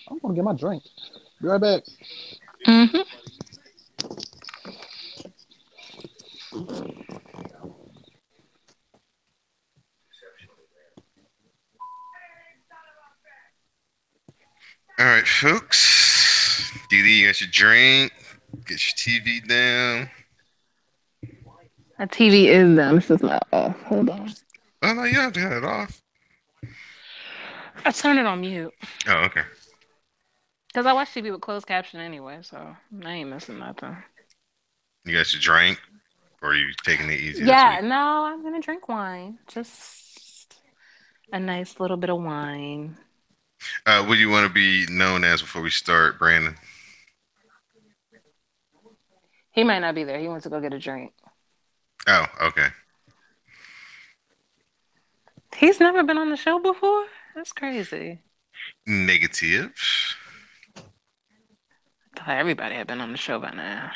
I'm gonna get my drink. Be right back. Mm-hmm. All right, folks. Didi, you got your drink. Get your TV down. My TV is down. This is not off. Hold on. Oh no, you don't have to have it off. I turned it on mute Oh, okay. because I watch TV with closed caption anyway, so I ain't missing nothing. You got your drink, or are you taking it easy this Yeah, week? no, I'm gonna drink wine. Just a nice little bit of wine. What do you want to be known as before we start, Brandon? He might not be there. He went to go get a drink. Oh, okay. He's never been on the show before? That's crazy. Negative. I thought everybody had been on the show by now.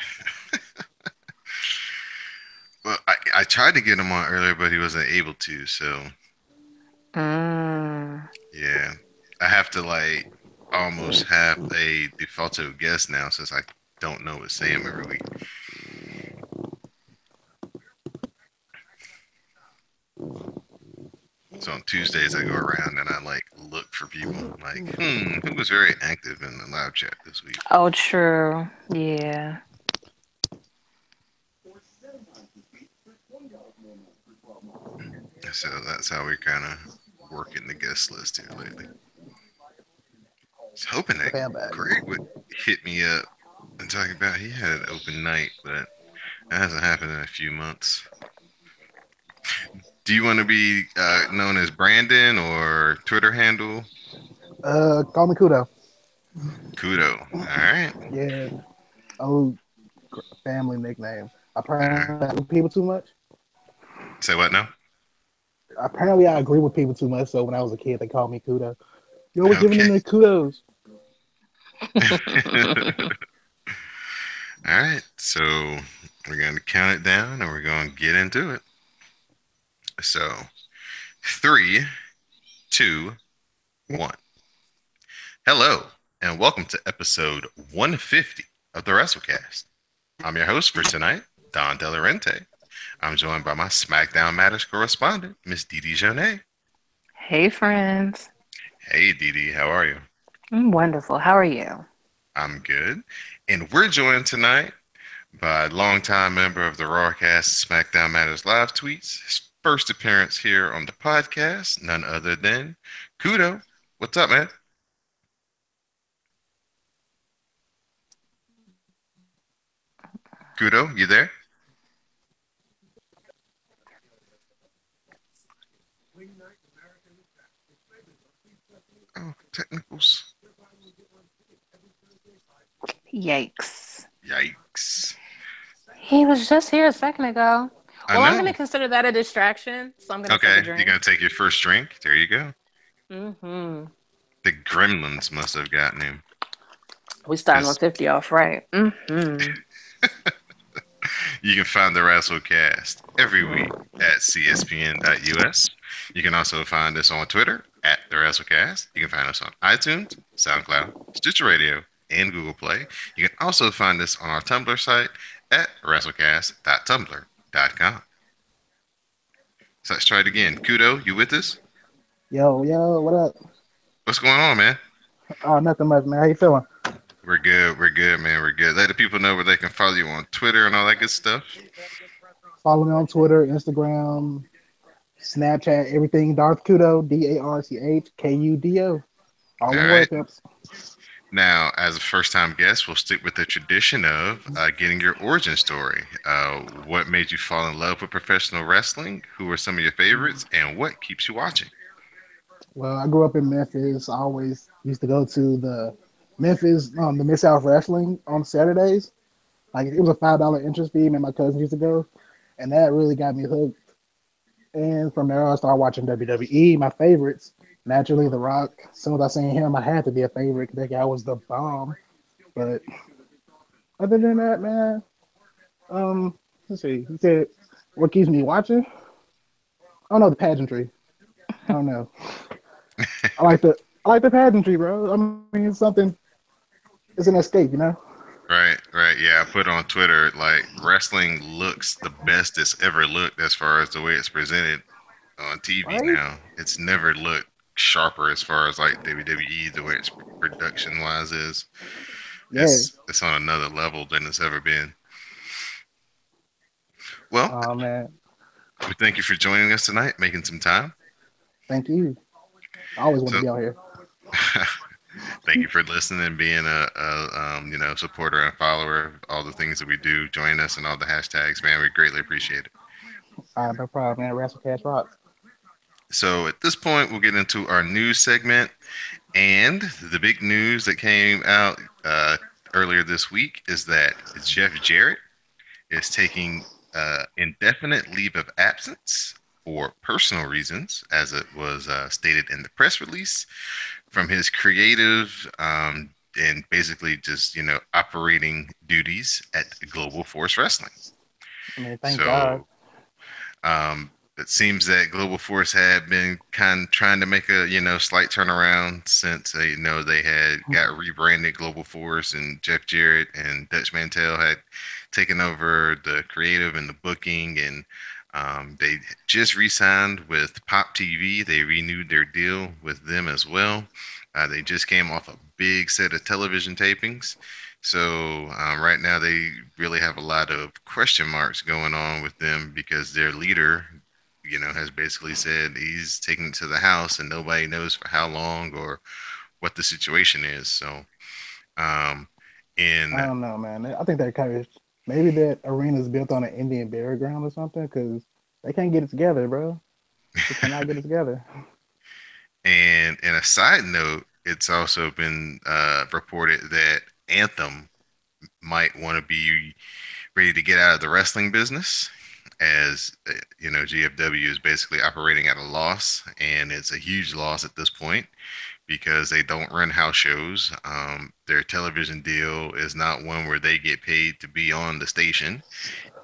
Well, I tried to get him on earlier, but he wasn't able to. So Mm. yeah, I have to like almost have a defaulted guest now since I don't know what Sam every week. So on Tuesdays I go around and I like look for people like, who was very active in the live chat this week? Oh, true. Yeah. So that's how we kind of working the guest list here lately. I was hoping that Okay, I'm back. Craig would hit me up and talk about he had an open night, but that hasn't happened in a few months. Do you want to be known as Brandon or Twitter handle? Call me Kudo. Kudo. All right. Yeah, old family nickname. Apparently, I agree with people too much. Say what now? Apparently, I agree with people too much. So when I was a kid, they called me Kudo. You always giving Okay. them the kudos. All right. So we're going to count it down and we're going to get into it. So three, two, one. Hello, and welcome to episode 150 of the Wrasslecast. I'm your host for tonight, Don Delarente. I'm joined by my SmackDown Matters correspondent, Miss Didi Jonay. Hey, friends. Hey, Didi, how are you? I'm wonderful. How are you? I'm good. And we're joined tonight by a longtime member of the Rawcast SmackDown Matters live tweets. His first appearance here on the podcast, none other than Kudo. What's up, man? Kudo, you there? Oh, technicals. Yikes. Yikes. He was just here a second ago. I Well, I'm going know. to consider that a distraction, so I'm going to take a Okay, you're drink. gonna take your first drink. There you go. Mm-hmm. The gremlins must have gotten him. We starting Because 150 off, right? Mm-hmm. you can find the Wrasslecast every week at cspn.us. You can also find us on Twitter at the Wrasslecast. You can find us on iTunes, SoundCloud, Stitcher Radio, and Google Play. You can also find us on our Tumblr site at wrasslecast.tumblr.com. So let's try it again. Kudo, you with us? Yo, what up? What's going on, man? Oh, nothing much, man. How you feeling? We're good. We're good, man. We're good. Let the people know where they can follow you on Twitter and all that good stuff. Follow me on Twitter, Instagram, Snapchat, everything. Darth Kudo, DarthKudo. All All in right. word, pimps. Now, as a first time guest, we'll stick with the tradition of getting your origin story. What made you fall in love with professional wrestling? Who are some of your favorites? And what keeps you watching? Well, I grew up in Memphis. I always used to go to the Miss South Wrestling on Saturdays. Like it was a $5 entrance fee. Me and my cousin used to go, and that really got me hooked. And from there, I started watching WWE. My favorites, naturally, The Rock. As soon as I seen him, I had to be a favorite. That guy was the bomb. But other than that, man, let's see. He said, "What keeps me watching?" I don't know the pageantry. I don't know. I like the I like the pageantry, bro. I mean, it's something. It's an escape, you know. Right, right. Yeah, I put on Twitter like wrestling looks the best it's ever looked as far as the way it's presented on TV Right? now. It's never looked sharper as far as like WWE, the way it's production wise is. Yeah. It's on another level than it's ever been. Well, Oh man, we thank you for joining us tonight, making some time. thank you. I always want to So be out here. thank you for listening and being a supporter and follower of all the things that we do. Join us and all the hashtags, man. We greatly appreciate it. No problem, man. Wrasslecast rocks. So at this point, we'll get into our news segment. And the big news that came out earlier this week is that Jeff Jarrett is taking indefinite leave of absence for personal reasons, as it was stated in the press release, from his creative and basically just operating duties at Global Force Wrestling. I mean, thank God. So it seems that Global Force had been kind of trying to make a slight turnaround since they had got rebranded Global Force, and Jeff Jarrett and Dutch Mantel had taken over the creative and the booking, and they just re-signed with Pop TV. They renewed their deal with them as well. They just came off a big set of television tapings. So right now they really have a lot of question marks going on with them because their leader, has basically said he's taking it to the house and nobody knows for how long or what the situation is. So, um, in I don't know, man. I think they're kind of maybe that arena's built on an Indian burial ground or something because they can't get it together, bro. They cannot get it together. and in a side note, it's also been reported that Anthem might want to be ready to get out of the wrestling business. As GFW is basically operating at a loss, and it's a huge loss at this point because they don't run house shows. Their television deal is not one where they get paid to be on the station,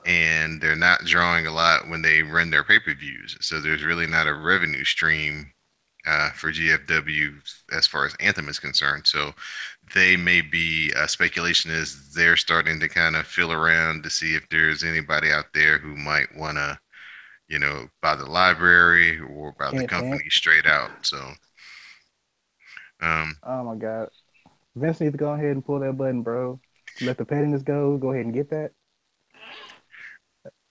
and they're not drawing a lot when they run their pay-per-views. So there's really not a revenue stream for GFW as far as Anthem is concerned. So they may be speculation is they're starting to kind of feel around to see if there's anybody out there who might want to buy the library or buy the Hint, hint. company straight out. So um, Oh my God. Vince needs to go ahead and pull that button, bro. Let the pettiness go. Go ahead and get that.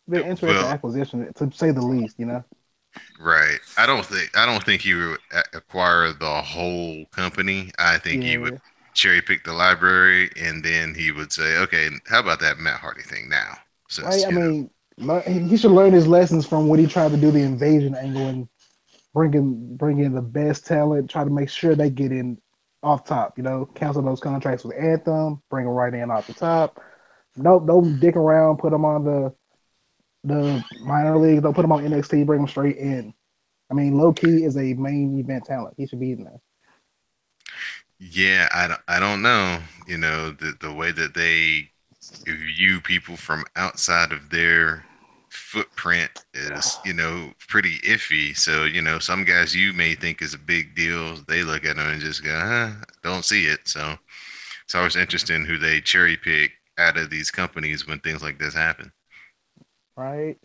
Been an interesting well, acquisition, to say the least, you know? right. I don't think he would acquire the whole company. I think he would Yeah. cherry pick the library, and then he would say, "Okay, how about that Matt Hardy thing now?" Right? Since I mean, he should learn his lessons from what he tried to do the invasion angle and bring in the best talent, try to make sure they get in off top, you know, cancel those contracts with Anthem, bring them right in off the top. Nope, don't dick around, put them on the minor leagues, don't put them on NXT, bring them straight in. I mean, low key is a main event talent. He should be in there. yeah, I don't know. The way that they view people from outside of their footprint is, pretty iffy. So, some guys you may think is a big deal, they look at them and just go, don't see it. So it's always interesting who they cherry pick out of these companies when things like this happen. Right?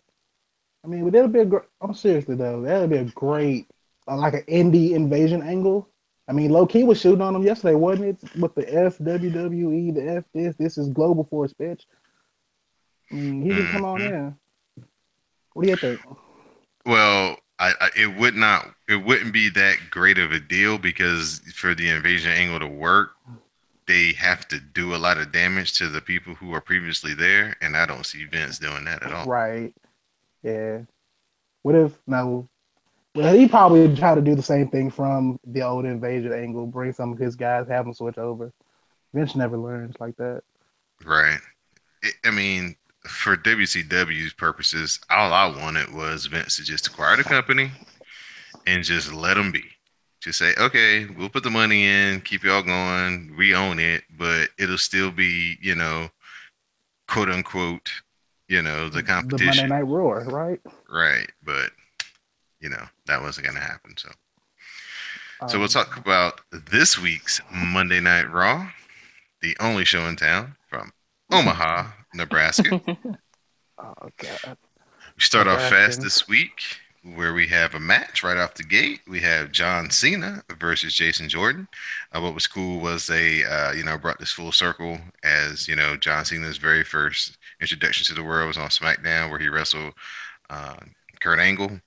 I mean, but that'll be a great. I'm seriously though, that'll be a great, like an indie invasion angle. I mean, low key was shooting on him yesterday, wasn't it? With the FWWE, the F this is Global Force, bitch. I mean, he can come on Hmm. in. What do you think? Well, it wouldn't be that great of a deal because for the invasion angle to work, they have to do a lot of damage to the people who are previously there, and I don't see Vince doing that at all. Right? Yeah. What if no? Well, he probably try to do the same thing from the old invasion angle. Bring some of his guys, have them switch over. Vince never learns like that. Right. I mean, for WCW's purposes, all I wanted was Vince to just acquire the company and just let them be. Just say, okay, we'll put the money in, keep y'all going, we own it, but it'll still be, quote unquote, the The Monday competition. Night Roar, right? Right. But, that wasn't going to happen. So, So we'll talk Um, about this week's Monday Night Raw, the only show in town from Omaha, Nebraska. oh God, We start off fast Nebraskans. this week where we have a match right off the gate. We have John Cena versus Jason Jordan. What was cool was they, brought this full circle as, John Cena's very first introduction to the world was on SmackDown where he wrestled uh, Kurt Angle.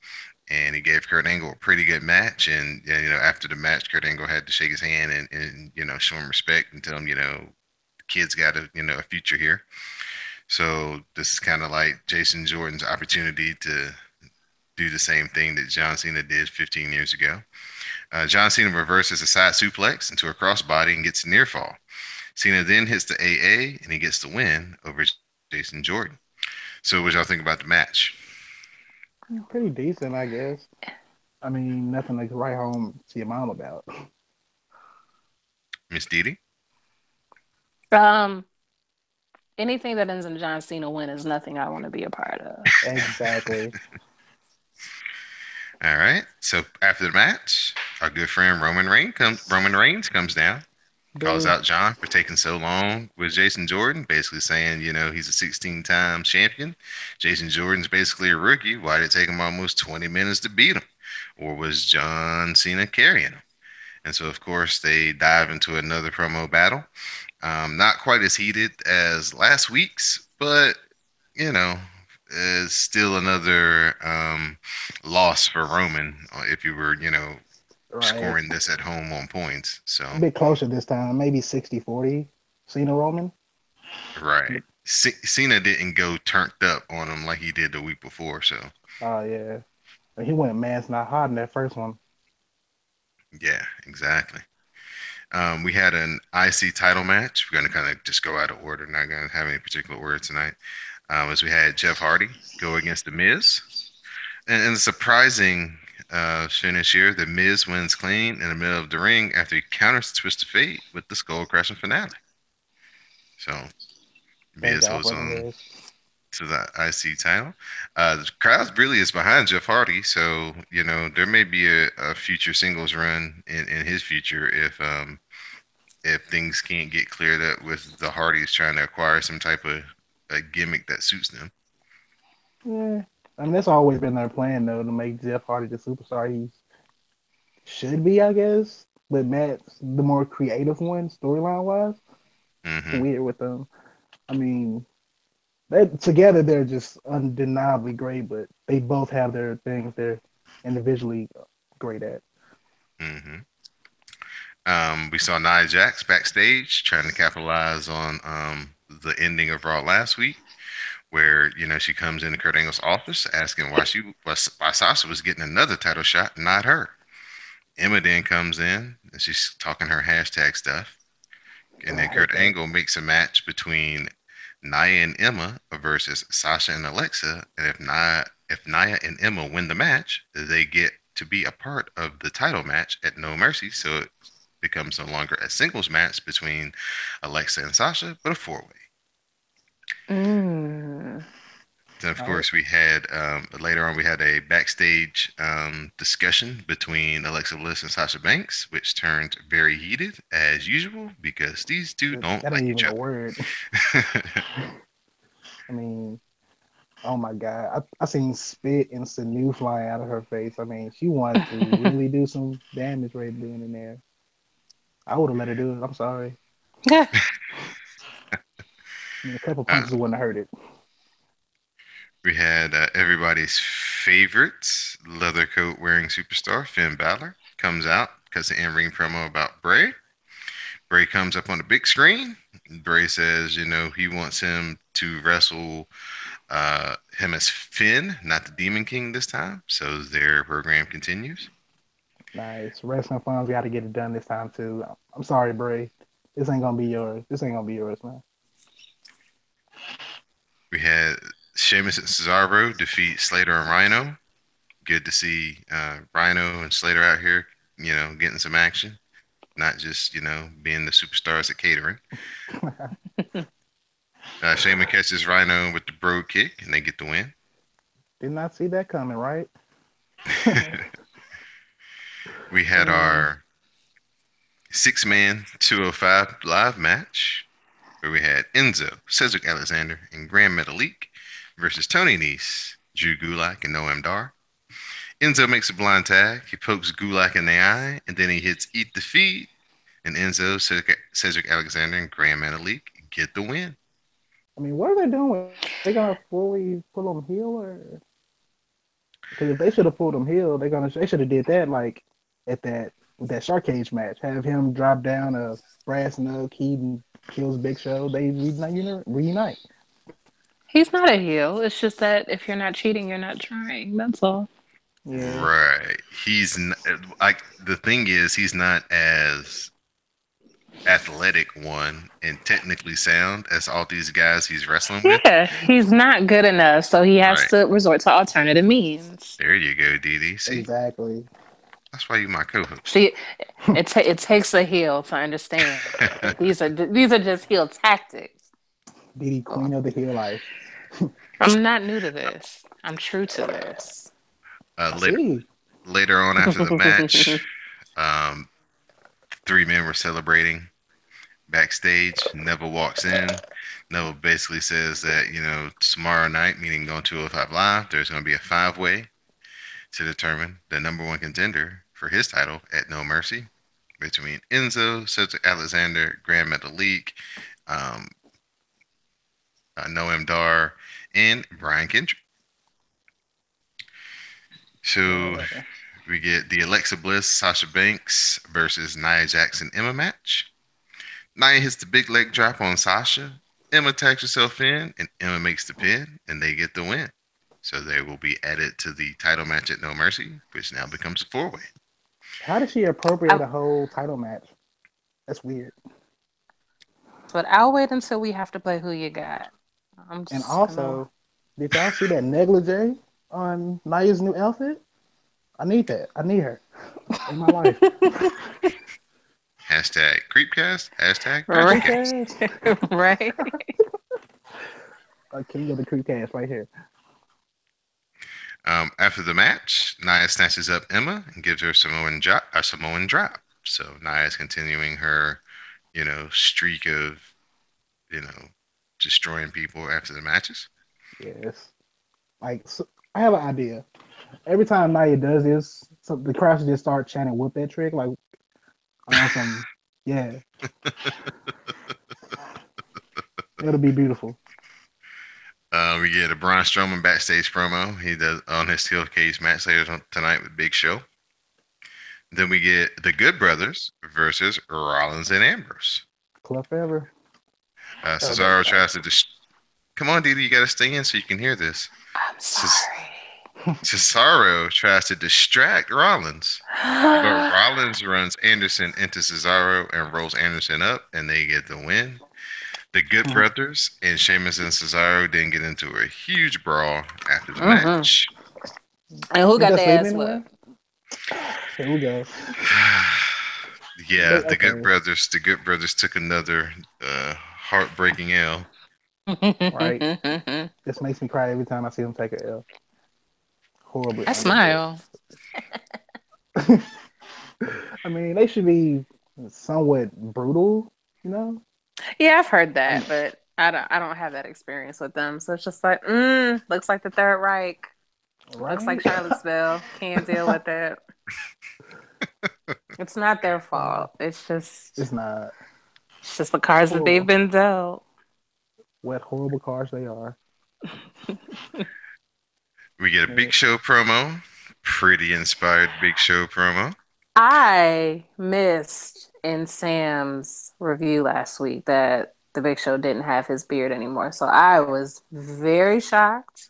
And he gave Kurt Angle a pretty good match. And, after the match, Kurt Angle had to shake his hand and show him respect and tell him, the kid's got a future here. So this is kind of like Jason Jordan's opportunity to do the same thing that John Cena did 15 years ago. John Cena reverses a side suplex into a crossbody and gets a near fall. Cena then hits the AA and he gets the win over Jason Jordan. So what y'all think about the match? Pretty decent, I guess. I mean, nothing to write home to your mom about. Miss Didi? um, Anything that ends in John Cena win is nothing I want to be a part of. Exactly. All right. So after the match, our good friend Roman Reigns comes down, calls Boo. out John for taking so long with Jason Jordan, basically saying, he's a 16-time champion. Jason Jordan's basically a rookie. Why did it take him almost 20 minutes to beat him? Or was John Cena carrying him? And so, of course, they dive into another promo battle. Not quite as heated as last week's, but, you know, is still another loss for Roman if you were, Right. scoring this at home on points. So, A bit closer this time, maybe 60-40. Cena Roman. right. But Cena didn't go turned up on him like he did the week before. So, yeah, he went man's not hot in that first one. yeah, exactly. We had an IC title match. We're going to kind of just go out of order, not going to have any particular order tonight. As we had Jeff Hardy go against The Miz. And a surprising finish here. The Miz wins clean in the middle of the ring after he counters the Twist of Fate with the skull crashing finale. So Thank Miz God holds for the on Miz. to the IC title. The crowd really is behind Jeff Hardy, so there may be a future singles run in his future if things can't get cleared up with the Hardys trying to acquire some type of a gimmick that suits them. Yeah, I mean that's always been their plan though to make Jeff Hardy the superstar he should be, I guess. But Matt's the more creative one, storyline wise. It's Hmm. weird with them. I mean, they together they're just undeniably great, but they both have their things they're individually great at. Hmm. We saw Nia Jax backstage trying to capitalize on the ending of Raw last week, where she comes into Kurt Angle's office asking why Sasha was getting another title shot, not her. Emma then comes in and she's talking her hashtag stuff, and I then hate Kurt that. Angle makes a match between Nia and Emma versus Sasha and Alexa, and if Nia and Emma win the match, they get to be a part of the title match at No Mercy. So it becomes no longer a singles match between Alexa and Sasha, but a four-way. Mm. Then, of I, course, we had later on we had a backstage discussion between Alexa Bliss and Sasha Banks, which turned very heated as usual because these two don't that ain't like each even a other. word. I mean, oh my God, I seen spit and sinew flying out of her face. I mean, she wanted to really do some damage right then and there. I would have let her do it. I'm sorry. I mean, a couple uh, punches wouldn't have hurt it. we had everybody's favorite leather coat wearing superstar Finn Balor comes out, cuts an in-ring promo about Bray. Bray comes up on the big screen. Bray says, he wants him to wrestle him as Finn, not the Demon King this time. So their program continues. Nice. Wrestling fans got to get it done this time too. I'm sorry, Bray. This ain't gonna be yours. This ain't gonna be yours, man. We had Sheamus and Cesaro defeat Slater and Rhino. Good to see Rhino and Slater out here, getting some action, not just, being the superstars at catering. Sheamus catches Rhino with the Brogue Kick, and they get the win. Did not see that coming, right? We had Uh, our 6-man 205 live match where we had Enzo, Cedric Alexander, and Grand Metalik versus Tony Nese, Drew Gulak, and Noam Dar. Enzo makes a blind tag. He pokes Gulak in the eye, and then he hits Eat the Feed. And Enzo, Cedric Alexander, and Grand Metalik get the win. I mean, what are they doing? They gonna fully pull him heel, or because if they should have pulled him heel, they should have did that like at that with that Shark Cage match. Have him drop down a brass knuck, he kills Big Show. They reunite. He's not a heel. It's just that if you're not cheating, you're not trying. That's all. Yeah, Right. He's like the thing is he's not as athletic one and technically sound as all these guys he's wrestling with. Yeah, he's not good enough, so he has Right. to resort to alternative means. There you go, DD. See, exactly. that's why you my co-host. See, it takes a heel to understand that these are just heel tactics. Didi, queen of the heel life. I'm not new to this. I'm true to this. I Later, see. later on after the match, um, 3 men were celebrating backstage. Neville walks in. Neville basically says that tomorrow night, meaning on 205 Live, there's going to be a 5-way to determine the number one contender for his title at No Mercy between Enzo, Cedric Alexander, Grand Metalik, um, Noam Dar, and Brian Kendrick. So Yeah. we get the Alexa Bliss, Sasha Banks versus Nia Jackson Emma match. Nia hits the big leg drop on Sasha. Emma tags herself in, and Emma makes the pin, and they get the win. So they will be added to the title match at No Mercy, which now becomes a 4-way. How did she appropriate a whole title match? That's weird. But I'll wait until we have to play Who You Got. I'm And just gonna. also, did y'all see that negligee on Naya's new outfit? I need that. I need her in my life. Hashtag Creepcast. Hashtag Right. Creepcast. Right. A king of the Creepcast right here. After the match, Nia snatches up Emma and gives her a Samoan drop. So Nia is continuing her, streak of, you know, destroying people after the matches. Yes. Like, so, I have an idea. Every time Naya does this, so the crowd should just start chanting "Whoop that trick!" Like on some, yeah. It'll be beautiful. We get a Braun Strowman backstage promo. He does on his steel cage match later tonight with Big Show. Then we get the Good Brothers versus Rollins and Ambrose. Club forever. Cesaro tries to come on, Didi, you got to stay in so you can hear this. I'm sorry. Cesaro tries to distract Rollins, but Rollins runs Anderson into Cesaro and rolls Anderson up, and they get the win. The Good Brothers and Sheamus and Cesaro then get into a huge brawl after the match. And who got their ass whipped? Here we go. Yeah, the Good Brothers. The Good Brothers took another heartbreaking L. Right. This makes me cry every time I see them take a L. Horribly. I smile. I mean, they should be somewhat brutal, you know. Yeah, I've heard that, but I don't have that experience with them. So it's just like, looks like the Third Reich. Right? Looks like Charlottesville. Can't deal with it. It's not their fault. It's not. It's just the cards that they've been dealt. What horrible cards they are. We get a Big Show promo. Pretty inspired Big Show promo. I missed in Sam's review last week that the Big Show didn't have his beard anymore. So I was very shocked.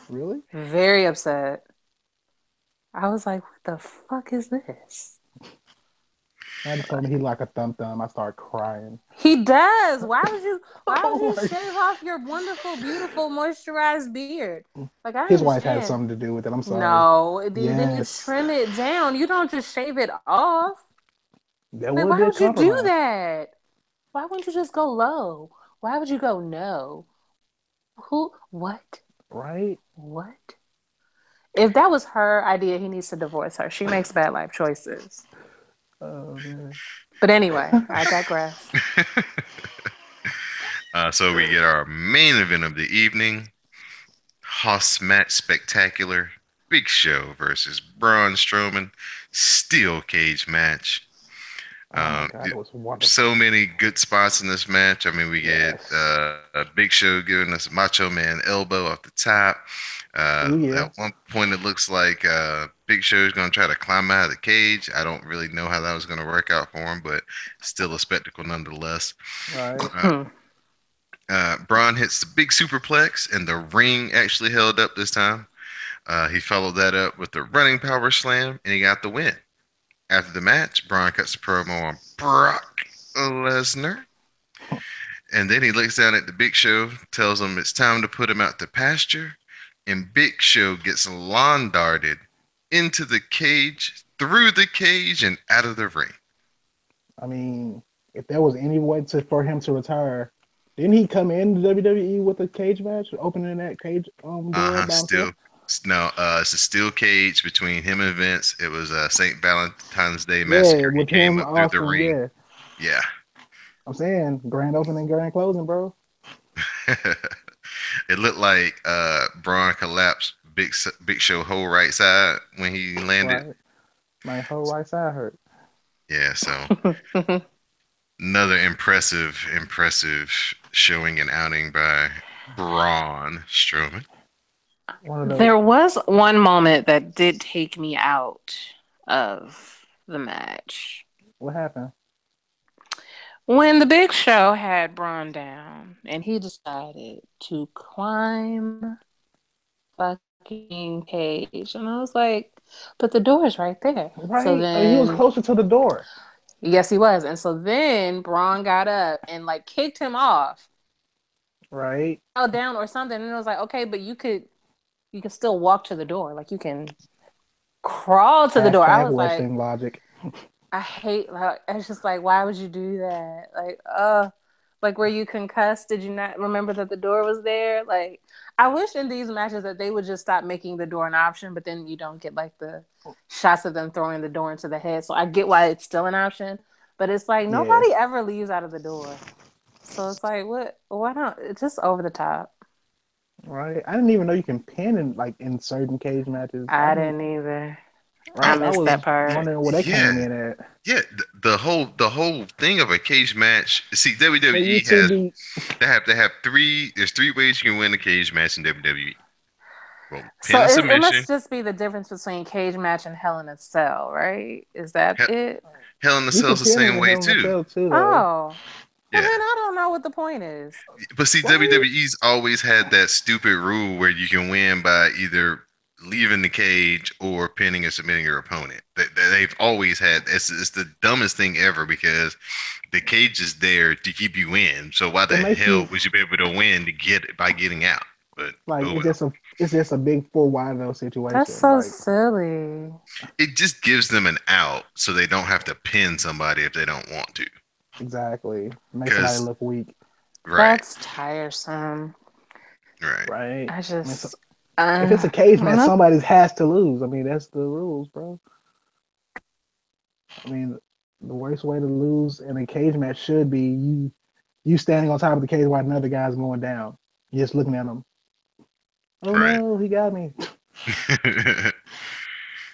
Really? Very upset. I was like, what the fuck is this? I just told me he like a thumb. I start crying. He does. Why would you shave off your wonderful, beautiful, moisturized beard? Like his wife had something to do with it. I'm sorry. No, then you trim it down. You don't just shave it off. Why would you do that? Why wouldn't you just go low? Why would you go no? Who? What? Right? What? If that was her idea, he needs to divorce her. She makes bad life choices. Oh man. But anyway, I digress. So we get our main event of the evening: Hoss match spectacular. Big Show versus Braun Strowman. Steel cage match. Oh my god, it was wonderful. So many good spots in this match. I mean, we get Yes. a Big Show giving us a Macho Man elbow off the top. Oh yeah. At one point, it looks like Big Show is going to try to climb out of the cage. I don't really know how that was going to work out for him, but still a spectacle nonetheless. Right. Uh, Braun hits the big superplex, and the ring actually held up this time. He followed that up with the running power slam, and he got the win. After the match, Braun cuts a promo on Brock Lesnar. And then he looks down at the Big Show, tells him it's time to put him out to pasture. And Big Show gets lawn darted into the cage, through the cage, and out of the ring. I mean, if there was any way for him to retire, didn't he come in the WWE with a cage match, opening that cage door by himself? Still, no, it's a steel cage between him and Vince. It was a St. Valentine's Day Yeah, massacre. He with came him, up through the Austin. ring. Yeah, Yeah. I'm saying grand opening, grand closing, bro. It looked like Braun collapsed Big Show whole right side when he landed. Right, my whole right side hurt. Yeah, so another impressive showing and outing by Braun Strowman. One of those. There was one moment that did take me out of the match. What happened? When the Big Show had Braun down and he decided to climb fucking cage. And I was like, but the door's right there. So Right, he was then, closer to the door. yes, he was. And so then Braun got up and like kicked him off. Right. Fell down or something. And it was like, okay, but you could still walk to the door. Like you can crawl to the door. I Hashtag was like, wrestling logic. I hate, like, it's just like, why would you do that? Like, were you concussed? Did you not remember that the door was there? Like, I wish in these matches that they would just stop making the door an option, but then you don't get like the shots of them throwing the door into the head. So I get why it's still an option, but it's like nobody ever leaves out of the door. So it's like, what? Why not? It's just over the top. Right. I didn't even know you can pin in certain cage matches. I didn't either. Right. I missed that part. Wondering where they came in at. Yeah, the whole thing of a cage match. See, WWE has they have three. There's three ways you can win a cage match in WWE. Well, so it must just be the difference between cage match and Hell in a Cell, right? Is that it? Hell in a Cell's the same way too. Oh. Well, then I don't know what the point is. But see, WWE's always had that stupid rule where you can win by either leaving the cage or pinning or submitting your opponent. They've always had. It's the dumbest thing ever because the cage is there to keep you in. So why the hell would you be able to win by getting out? But like it's just a big 4-wide situation. That's so silly. It just gives them an out so they don't have to pin somebody if they don't want to. Exactly. Makes somebody look weak. Right. That's tiresome. Right. I just if it's a cage match, somebody has to lose. I mean, that's the rules, bro. I mean, the worst way to lose in a cage match should be you standing on top of the cage while another guy's going down. You're just looking at him. Oh no, he got me.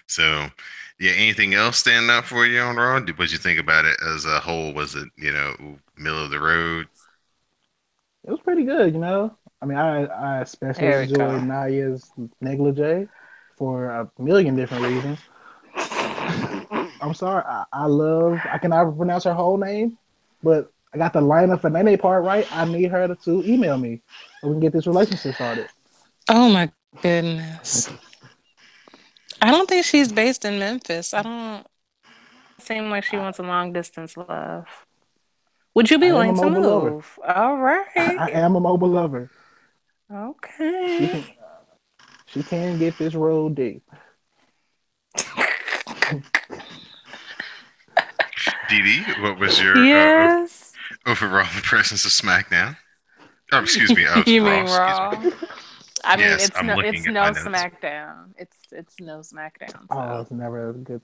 So, yeah, anything else standing out for you on Raw? What you think about it as a whole? Was it, middle of the road? It was pretty good, I mean, I especially enjoyed Naya's negligee for a million different reasons. I'm sorry, I cannot pronounce her whole name, but I got the lineup for Nene part right. I need her to email me so we can get this relationship started. Oh my goodness. I don't think she's based in Memphis. I don't seem like she wants a long distance love. Would you be willing to move? Lover. All right. I am a mobile lover. Okay. She can get this road deep. Dee, what was your overall impressions of SmackDown? Oh, excuse me. You mean Raw? I mean, yes, it's no SmackDown. It's no SmackDown. Oh, it's never good.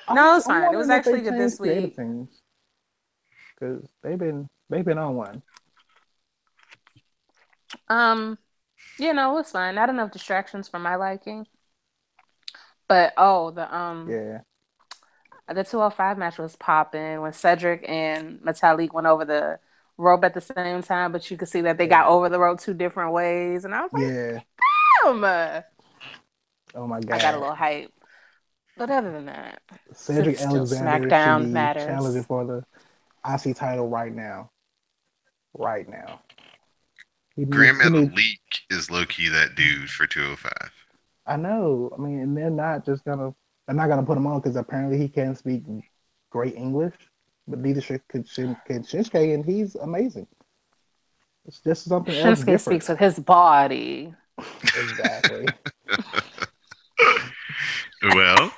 No, it's I'm fine. It was wondering if they actually good this changed creative week. teams because they've been on one. Um, it's fine. Not enough distractions for my liking. But Yeah, the 205 match was popping when Cedric and Metalik went over the rope at the same time, but you could see that they got yeah, over the rope two different ways, and I was like, yeah. damn! Oh my I got a god, little hype. But other than that, Cedric still Alexander should SmackDown be challenging matters. for the IC title right now. Right now, he needs. Grand He needs. Metalik is low key that dude for 205. I know. I mean, and they're not just gonna. They're not gonna put him on because apparently he can't speak great English, but neither can Shinsuke, and he's amazing. It's just something else Shinsuke different. speaks with his body. Exactly. Well,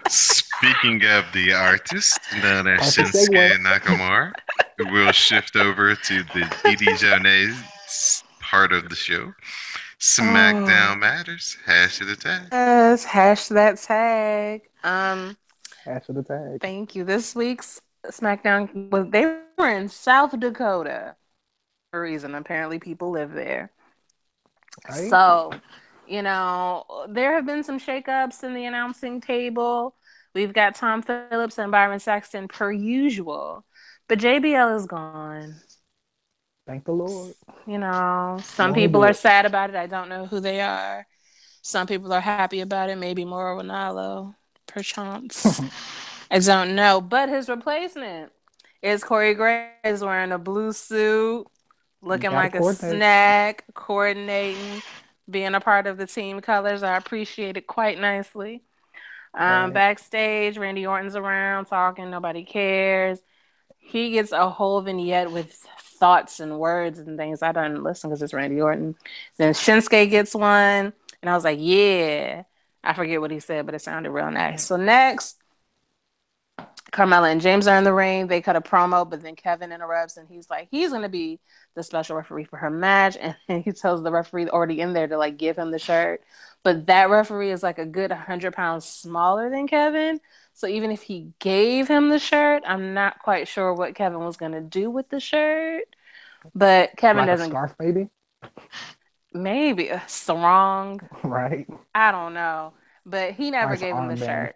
speaking of the artist known as Perfect segue. Shinsuke Nakamura, we'll shift over to the Didi Jones part of the show. SmackDown Oh, Matters. Hash of the tag. yes, hash that tag. Hash of the tag. Thank you. This week's SmackDown was they were in South Dakota for a reason. Apparently, people live there. Right? So, there have been some shakeups in the announcing table. We've got Tom Phillips and Byron Saxton per usual, but JBL is gone. Thank the Lord. Some Won't he people do are it? sad about it. I don't know who they are. Some people are happy about it. Maybe Mauro Ranallo, perchance. I don't know. But his replacement is Corey Graves wearing a blue suit, You looking gotta like a coordinate. snack, coordinating, being a part of the team colors. I appreciate it quite nicely. Right. Backstage, Randy Orton's around talking. Nobody cares. He gets a whole vignette with thoughts and words and things. I don't listen because it's Randy Orton. Then Shinsuke gets one, and I was like, yeah. I forget what he said, but it sounded real nice. So next, Carmella and James are in the ring. They cut a promo, but then Kevin interrupts and he's like, he's going to be the special referee for her match. And he tells the referee already in there to like give him the shirt. But that referee is like a good 100 pounds smaller than Kevin. So even if he gave him the shirt, I'm not quite sure what Kevin was going to do with the shirt. But Kevin Like a doesn't, scarf, maybe? maybe a sarong. Right? I don't know. But he never Nice gave him the armband. shirt.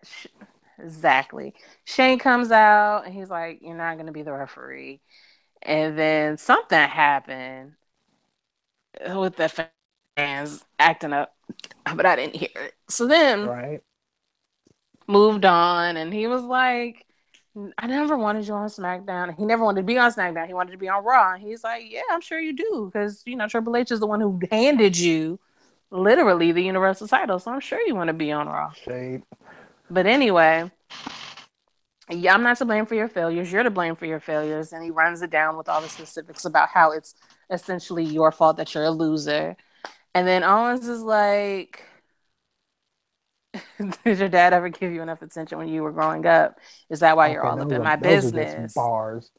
Exactly. Shane comes out and he's like, you're not going to be the referee. And then something happened with the fans acting up, but I didn't hear it. So then Right? moved on and he was like, I never wanted you on SmackDown. He never wanted to be on SmackDown. He wanted to be on Raw. And he's like, yeah, I'm sure you do. Because, Triple H is the one who handed you literally the Universal title. So I'm sure you want to be on Raw. Shade. But anyway, yeah, I'm not to blame for your failures. You're to blame for your failures. And he runs it down with all the specifics about how it's essentially your fault that you're a loser. And then Owens is like, did your dad ever give you enough attention when you were growing up? Is that why you're Okay, all up in my those are just business? bars.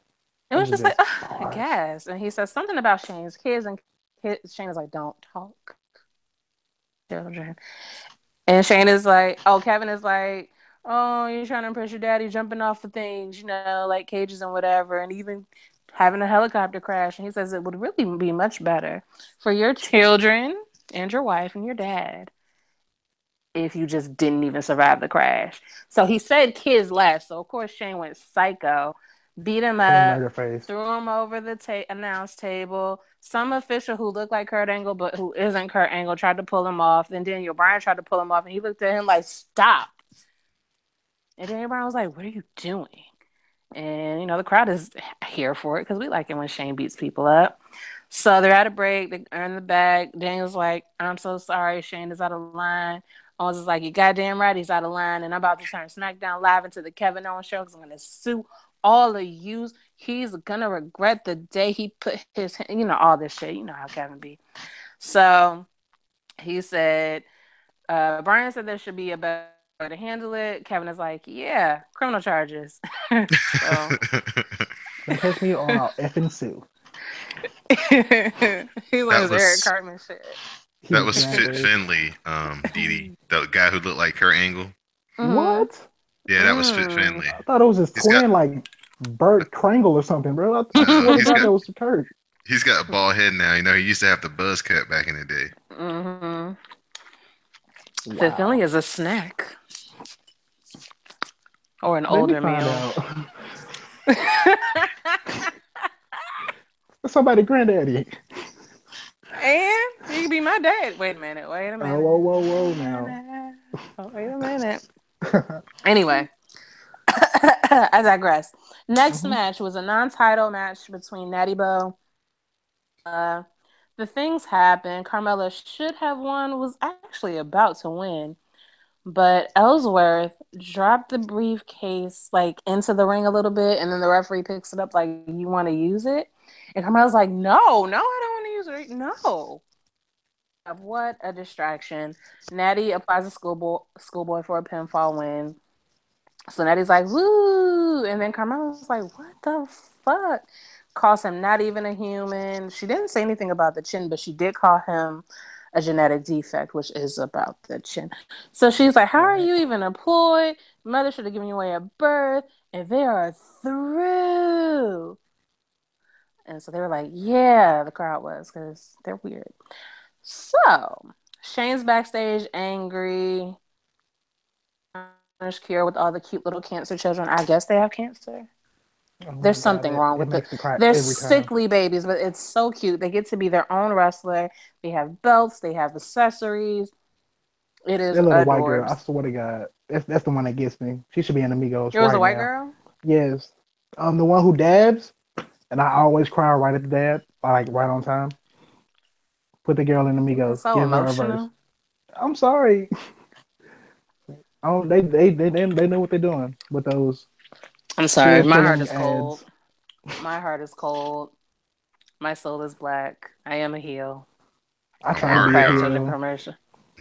It was Those are just like, just I bars. guess. And he says something about Shane's kids, and Shane is like, don't talk, children. And Shane is like, oh, Kevin is like, oh, you're trying to impress your daddy, jumping off of things, like cages and whatever, and even having a helicopter crash. And he says it would really be much better for your children and your wife and your dad if you just didn't even survive the crash. So he said kids last. So of course Shane went psycho, beat him Went up, murder face. threw him over the announce table. Some official who looked like Kurt Angle but who isn't Kurt Angle tried to pull him off. Then Daniel Bryan tried to pull him off, and he looked at him like, "Stop!" And Daniel Bryan was like, "What are you doing?" And the crowd is here for it because we like it when Shane beats people up. So they're at a break. They're in the back. Daniel's like, I'm so sorry. Shane is out of line. Owens is like, you goddamn right, he's out of line. And I'm about to turn SmackDown Live into the Kevin Owens show because I'm going to sue all of you. He's going to regret the day he put his, all this shit. You know how Kevin be. So he said, Brian said there should be a better way to handle it. Kevin is like, yeah, criminal charges. So Don't catch me or I'll effing sue. He that learns Eric was Cartman shit. that was Fit Exactly. Finley, Didi, the guy who looked like Kurt Angle. Mm-hmm. What? Yeah, that was Fit Finley. I thought it was his He's got twin, like Burt Kringle or something, bro. I no, swear to God, that was Kurt. he's got a bald head now. You know, he used to have the buzz cut back in the day. Mm-hmm. Fit Finley Wow. is a snack or an Let me older find meal. out. Somebody granddaddy. And you can be my dad. Wait a minute. Wait a minute. Whoa, whoa, Wait whoa a now. minute. Oh, wait a minute. Anyway, I digress. Next Hmm. match was a non-title match between Natty Bo. Uh, the things happened. Carmella should have won. Was actually about to win, but Ellsworth dropped the briefcase like into the ring a little bit, and then the referee picks it up like, "You want to use it?" And Carmella's like, "No, no, I don't want to use it. No." What a distraction. Natty applies a schoolboy for a pinfall win. So Natty's like, woo! And then Carmella's like, what the fuck? Calls him not even a human. She didn't say anything about the chin, but she did call him a genetic defect, which is about the chin. So she's like, how are Right. you even employed? Mother should have given you away at birth. And they are through. And so they were like, yeah, the crowd was, because they're weird. So Shane's backstage angry. Cure with all the cute little cancer children. I guess they have cancer. Oh my There's God, something wrong it with it. makes me cry They're every time. sickly babies, but it's so cute. They get to be their own wrestler. They have belts. They have accessories. It is That little white girl, I adorbs. swear to God, that's the one that gets me. She should be in the Migos There was a right white now. girl. Yes. The one who dabs, and I always cry right at the dab, like right on time. Put the girl in the That's Migos. so Give her a verse. emotional. I'm sorry. They know what they're doing with those I'm sorry. tear My heart filling is cold. ads. My heart is cold. My soul is black. I am a heel. I I'm try to Don't hard. be a cry at children I'm, hero. commercial.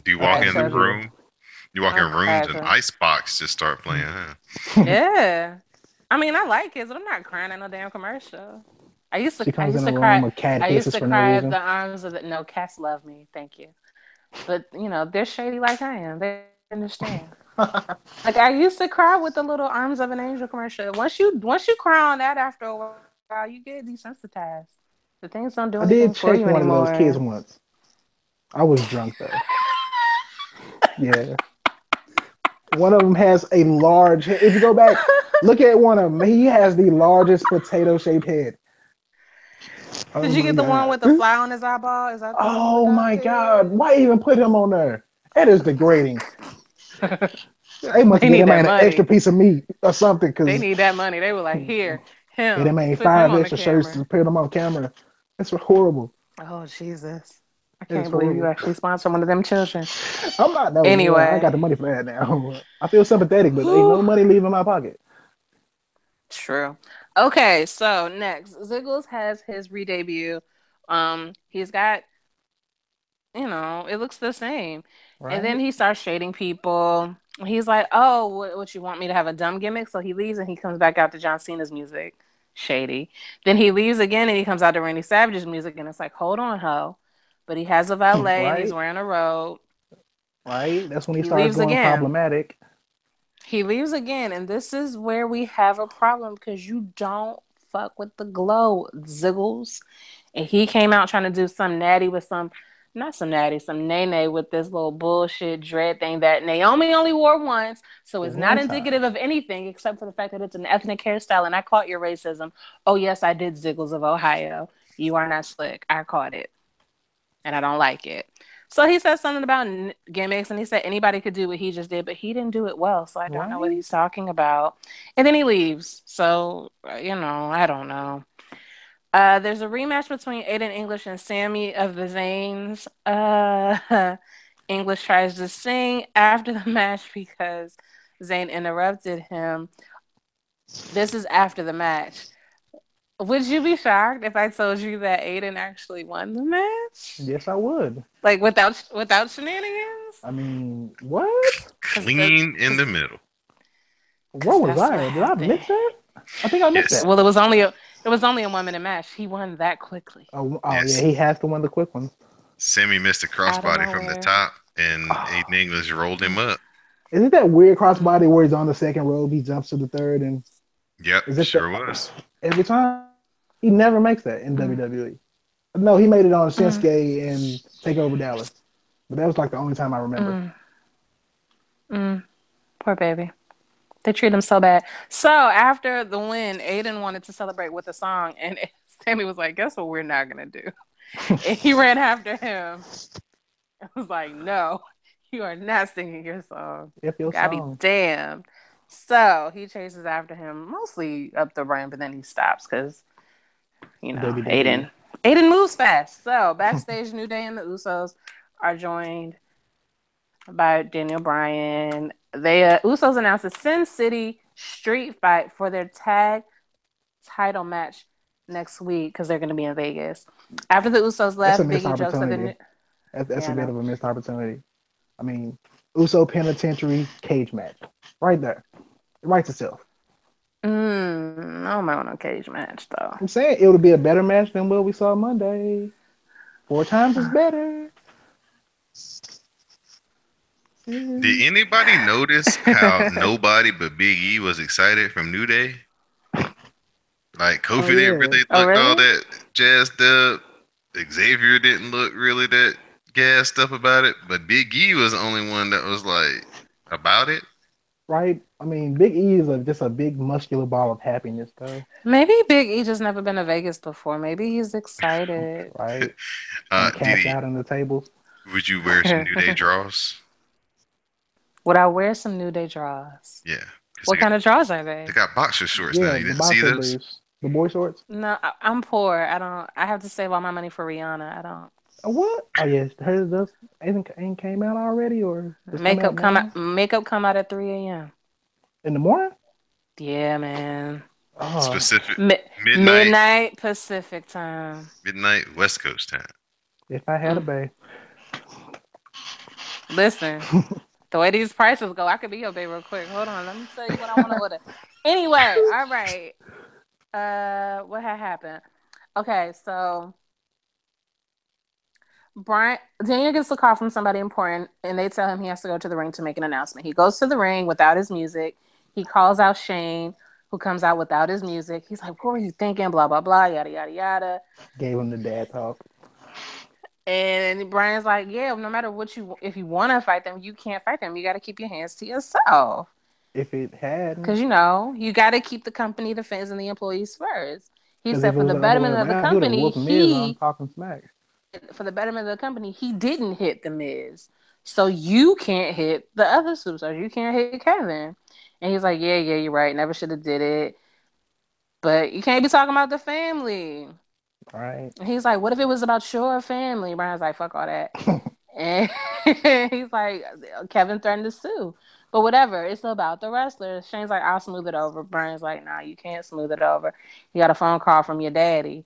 do you I walk try Cry to in the be a children. hero. room? You walk in Don't cry rooms at and children. Icebox just start playing. Huh? Yeah. I mean, I like it, but I'm not crying at no damn commercial. I used to She I comes in used the to cry room, a cat I used hisses to for no cry at reason. the arms of the no cats love me, thank you. But they're shady like I am. They understand. Like I used to cry with the little arms of an angel commercial. Once you cry on that after a while, you get desensitized. The things don't do I anything did for you check one of those anymore. kids once. I was drunk though. Yeah. One of them has a large head. If you go back, look at one of them. He has the largest potato shaped head. Oh Did you my get the one God. with the fly on his eyeball? Is that the one you Oh my God. adopted? Why even put him on there? That is degrading. They must They give need that that man an extra money. piece of meat or something They because need that money. They were like, here, they him, made put him five on the extra shirts to camera. put them on camera. That's horrible. Oh, Jesus. I It is can't believe you horrible. actually sponsored one of them children. I'm not, no, yeah, I got Anyway. the money for that now. I feel sympathetic, but ain't no Whew. money leaving my pocket. True. Okay, so next, Ziggles has his re-debut. He's got, it looks the same. And then Right? he starts shading people. He's like, oh, what you want me to have a dumb gimmick? So he leaves and he comes back out to John Cena's music. Shady. Then he leaves again and he comes out to Randy Savage's music and it's like, hold on, ho. But he has a valet and he's Right? wearing a robe. Right? That's when he He starts leaves going again. problematic. He leaves again, and this is where we have a problem because you don't fuck with the glow, Ziggles. And he came out trying to do some natty with not some natty, some nay with this little bullshit dread thing that Naomi only wore once. So it's not One time. indicative of anything except for the fact that it's an ethnic hairstyle. And I caught your racism. Oh, yes, I did, Ziggles of Ohio. You are not slick. I caught it. And I don't like it. So he said something about gimmicks, and he said anybody could do what he just did, but he didn't do it well. So I don't know what Right? he's talking about. And then he leaves. So, I don't know. There's a rematch between Aiden English and Sammy of the Zanes. English tries to sing after the match because Zane interrupted him. This is after the match. Would you be shocked if I told you that Aiden actually won the match? Yes, I would. Like without shenanigans? I mean, what? Clean in the Cause, middle. Where cause was that's I? what Did I happened. miss that? I think I missed Yes. that. Well, it was only a 1 minute match. He won that quickly, Oh yeah, Yes. he has to win the quick one. Sammy missed a out of crossbody from the nowhere. top, and Aiden Oh, English rolled him up. Is it that weird crossbody where he's on the second rope, he jumps to the third, and Yep, is it that sure was. every time? He never makes that in WWE. No, he made it on Shinsuke and Take Over Dallas, but that was like the only time I remember. Poor baby. They treat him so bad. So after the win, Aiden wanted to celebrate with a song, and Sammy was like, "Guess what? We're not gonna do." And he ran after him. I was like, "No, you are not singing your song. If your Gotta be song, damned." So he chases after him, mostly up the ramp, and then he stops because WWE. Aiden moves fast. So backstage, New Day and the Usos are joined by Daniel Bryan. They Usos announced a Sin City street fight for their tag title match next week because they're going to be in Vegas. After the Usos That's a left, missed Biggie jokes at the opportunity. That's yeah, a I bit know. of a missed opportunity. I mean, Uso Penitentiary cage match, right there. It writes itself. I don't mind no cage match though. I'm saying it would be a better match than what we saw Monday. 4 times is better. Did anybody notice how nobody but Big E was excited from New Day? Like Oh Kofi didn't yeah, really Oh look all really? that jazzed up. Xavier didn't look really that gassed up about it, but Big E was the only one that was like about it. right. I mean, Big E is just a big muscular ball of happiness, though. Maybe Big E just never been to Vegas before. Maybe he's excited. Right, trying to Did cash he? out on the tables. Would you wear some New Day draws? Would I wear some New Day draws? Yeah, because What kind of draws are they they? got boxer shorts now. Yeah, You the didn't see boxer those? briefs, the boy shorts. No, I'm poor. I don't. I have to save all my money for Rihanna. I don't. What? Oh yes, hers does. Ain't came out already, or just coming out Makeup come now out. Makeup come out at 3 a.m. in the morning. Yeah, man. Oh, Specific Mi- midnight, Midnight Pacific time. midnight West Coast time. if I had a Mm. bay. Listen, the way these prices go, I could be your babe real quick. Hold on, let me tell you what I want to order. Anyway, all right. What had happened? Okay, so Brian Daniel gets a call from somebody important, and they tell him he has to go to the ring to make an announcement. He goes to the ring without his music. He calls out Shane, who comes out without his music. He's like, "What were you thinking?" Blah blah blah. Yada yada yada. Gave him the dad talk. And Brian's like, "Yeah, no matter what if you want to fight them, you can't fight them. You got to keep your hands to yourself, If it because hadn't, you got to keep the company, the fans, and the employees first." He because if said, it "For was the the other way betterment of the around, he would have company, whooped Miz on talking smack. he didn't hit the Miz. So you can't hit the other superstars. You can't hit Kevin." And he's like, "Yeah, yeah, you're right. Never should have did it. But you can't be talking about the family." Right. And he's like, "What if it was about your family?" Brian's like, "Fuck all that." And he's like, Kevin threatened to sue. But whatever, it's about the wrestler. Shane's like, "I'll smooth it over." Brian's like, "Nah, you can't smooth it over. You got a phone call from your daddy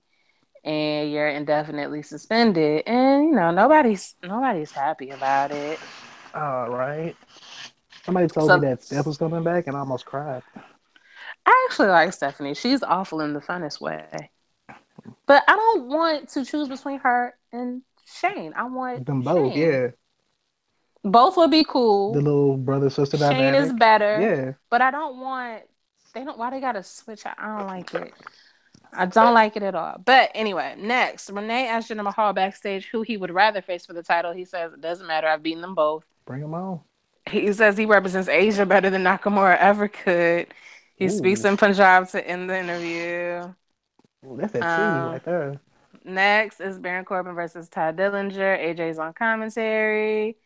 and you're indefinitely suspended." And nobody's happy about it. All right. Somebody told me So that Steph was coming back, and I almost cried. I actually like Stephanie. She's awful in the funnest way. But I don't want to choose between her and Shane. I want Them both, Shane. yeah. Both would be The cool. little brother sister Shane is dynamic, better, yeah. but I don't want. They don't. Why they gotta switch? I don't like it. I don't like it at all. But anyway, next, Renee asked Jinder Mahal backstage who he would rather face for the title. He says it doesn't matter. I've beaten them both. Bring them on. He says he represents Asia better than Nakamura ever could. He speaks Ooh, in Punjab to end the interview. ooh, that's that tea Um, right there. Next is Baron Corbin versus Ty Dillinger. AJ's on commentary.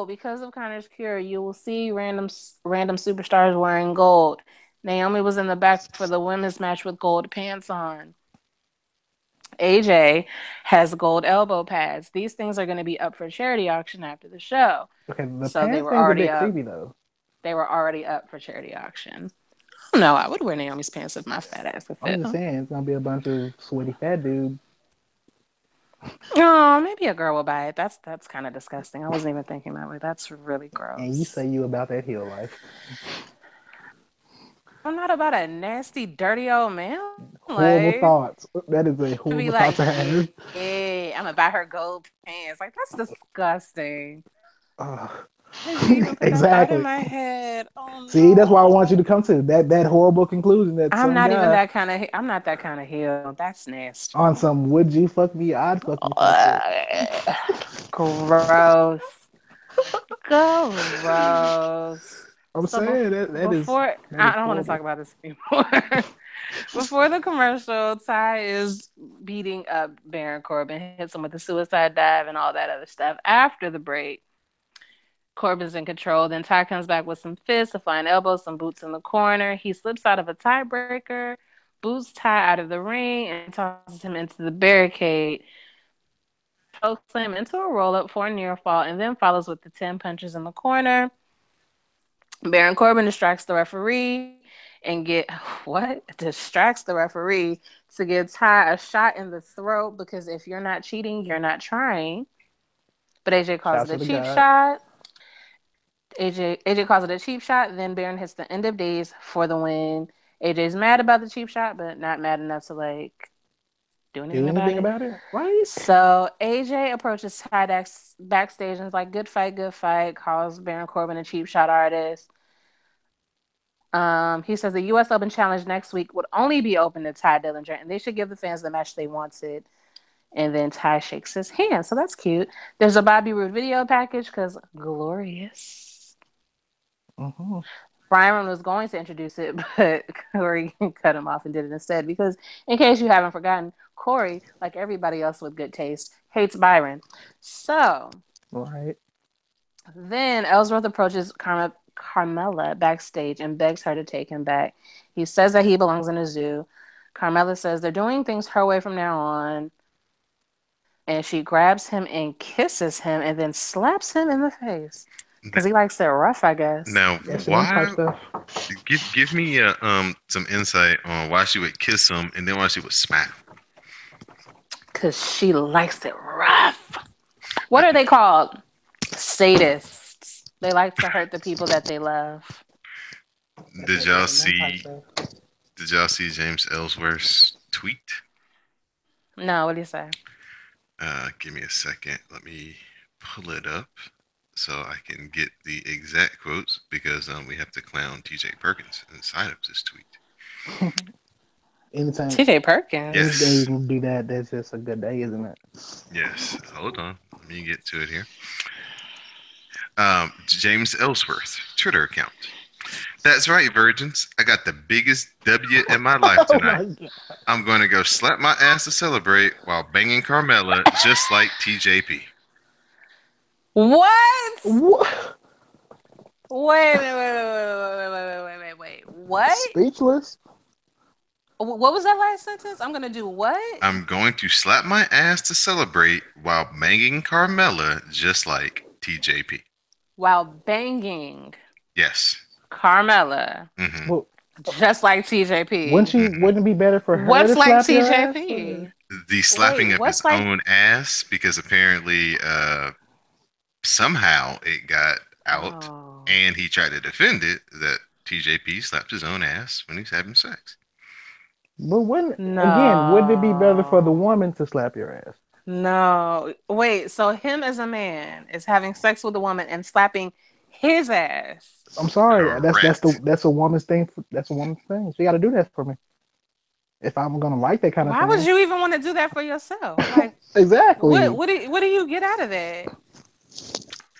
Because of Connor's cure, you will see random superstars wearing gold. Naomi was in the back for the women's match with gold pants on. AJ has gold elbow pads. These things are going to be up for charity auction after the show. Okay, the So they pants were thing's a already bit up. creepy though. They were already up for charity auction. I don't know. I would wear Naomi's pants if my fat ass could I'm fit just them. saying, it's gonna be a bunch of sweaty fat dudes. Oh, maybe a girl will buy it. That's kind of disgusting. I wasn't even thinking that way. That's really And you gross. say you about that heel life. I'm not about a nasty, dirty old man Horrible life. thoughts. That is a To be horrible thought like, to have. yeah, I'm gonna buy her gold pants. Like that's disgusting. Ugh. Did you even put that thought in Exactly. my head? Oh See, that's why I want you to no. come to that horrible conclusion that I'm some not even guy that kind of. I'm not that kind of heel. That's nasty. on some would you fuck me, I'd fuck you type shit. Gross. Gross. I'm So saying before that I is don't want to talk horrible. about this anymore. Before the commercial, Ty is beating up Baron Corbin, hits him with the suicide dive and all that other stuff. After the break, Corbin's in control. Then Ty comes back with some fists, a flying elbow, some boots in the corner. He slips out of a tiebreaker, boots Ty out of the ring, and tosses him into the barricade. Chokes him into a roll up for a near fall, and then follows with the 10 punches in the corner. Baron Corbin distracts the referee and get what? Distracts the referee to give Ty a shot in the throat because if you're not cheating, you're not trying. But AJ calls it Shouts a to the cheap God. shot. AJ calls it a cheap shot. Then Baron hits the end of days for the win. AJ's mad about the cheap shot, but not mad enough to like do Do anything about anything it. about it? Right? So AJ approaches Ty backstage and is like, "Good fight, good fight." Calls Baron Corbin a cheap shot artist. He says the U.S. Open Challenge next week would only be open to Ty Dillinger, and they should give the fans the match they wanted. And then Ty shakes his hand, so that's cute. There's a Bobby Roode video package because glorious. Mm-hmm. Byron was going to introduce it, but Corey cut him off and did it instead. Because, in case you haven't forgotten, Corey, like everybody else with good taste, hates Byron. So Right. then Ellsworth approaches Carmella backstage and begs her to take him back. He says that he belongs in a zoo. Carmella says they're doing things her way from now on. And she grabs him and kisses him and then slaps him in the face. Because he likes it rough, I guess. Now, S&M type why? stuff. Give me some insight on why she would kiss him and then why she would smack him. Because she likes it rough. What are they called? Sadists. They like to hurt the people that they love. Did y'all S&M type see? stuff. Did y'all see James Ellsworth's tweet? No, what do you say? Give me a second. Let me pull it up so I can get the exact quotes because we have to clown T.J. Perkins inside of this tweet. Anytime, TJ any day you Perkins. Yes, can do that, that's just a good day, isn't it? yes. Hold on. Let me get to it here. James Ellsworth Twitter account. That's right, virgins. I got the biggest W in my life Oh tonight. my God. I'm going to go slap my ass to celebrate while banging Carmella just like TJP. What? What? Wait. What? Speechless. What was that last sentence? I'm gonna do what? I'm going to slap my ass to celebrate while banging Carmella just like TJP. While banging Yes. Carmella, Mm-hmm. Well, just like TJP. wouldn't it be better for her What's to like slap your ass? Or? TJP? The slapping Wait, of his what's like? own ass because apparently somehow it got out Oh and he tried to defend it that TJP slapped his own ass when he's having sex. But wouldn't it be better for the no, woman to slap your ass? no. Wait, so him as a man is having sex with a woman and slapping his ass. I'm sorry. Correct. That's a woman's thing. That's a woman's thing. She got to do that for me. If I'm gonna like that kind of Why would thing. you even want to do that for yourself? Like, Exactly. what do you get out of that?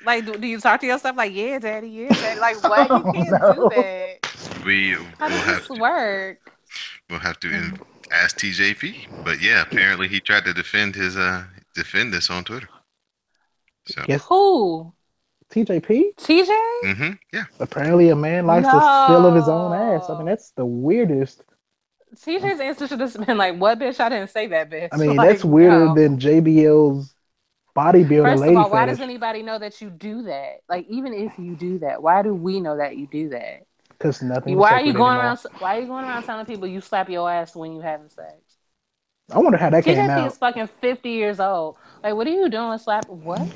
Like, do you talk to yourself like, yeah, daddy? Like, what? You Oh can't do no. that. We How will does have this to work? we'll have to ask TJP. But yeah, apparently he tried to defend this on Twitter. So Guess Who? TJP. TJ? yeah. Apparently, a man likes the feel of his own ass. I mean, No. that's the weirdest. TJ's answer should have been like, "What, bitch? I didn't say that, I bitch." mean, Like, that's weirder no. than JBL's bodybuilder First of lady all, why does fetish. anybody know that you do that? Like, even if you do that, why do we know that you do that? Because nothing You, is why are you sacred going anymore. around? Why are you going around telling people you slap your ass when you having sex? I wonder how that came TJP is out. fucking 50 years old. Like, what are you doing? Slap what?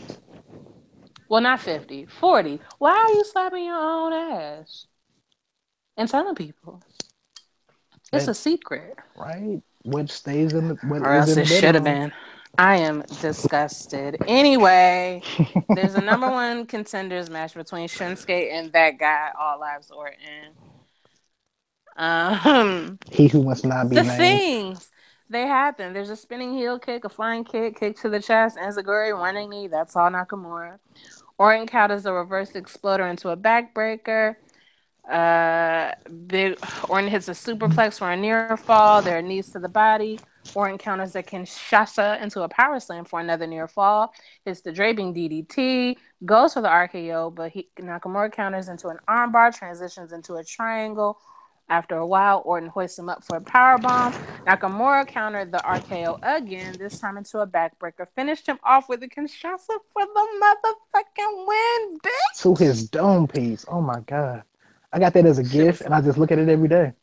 Well, not 50, 40. Why are you slapping your own ass and telling people? It's That a secret. right. What Or is else in it the should have bedroom? been. I am disgusted. Anyway, there's a number one contenders match between Shinsuke and that guy, All Lives Orton. He who must not be The named. things they happen. There's a spinning heel kick, a flying kick, kick to the chest, and Zaguri running knee. That's all Nakamura. Orton counters a reverse exploder into a backbreaker. Big Orton hits a superplex for a near fall. There are knees to the body. Orton counters a Kinshasa into a power slam for another near fall. Hits the draping DDT. Goes for the RKO, but Nakamura counters into an armbar. Transitions into a triangle. After a while, Orton hoists him up for a power bomb. Nakamura countered the RKO again, this time into a backbreaker. Finished him off with a Kinshasa for the motherfucking win, To bitch. his dome piece. Oh my god. I got that as a Shit gift, was and I just look at it every day.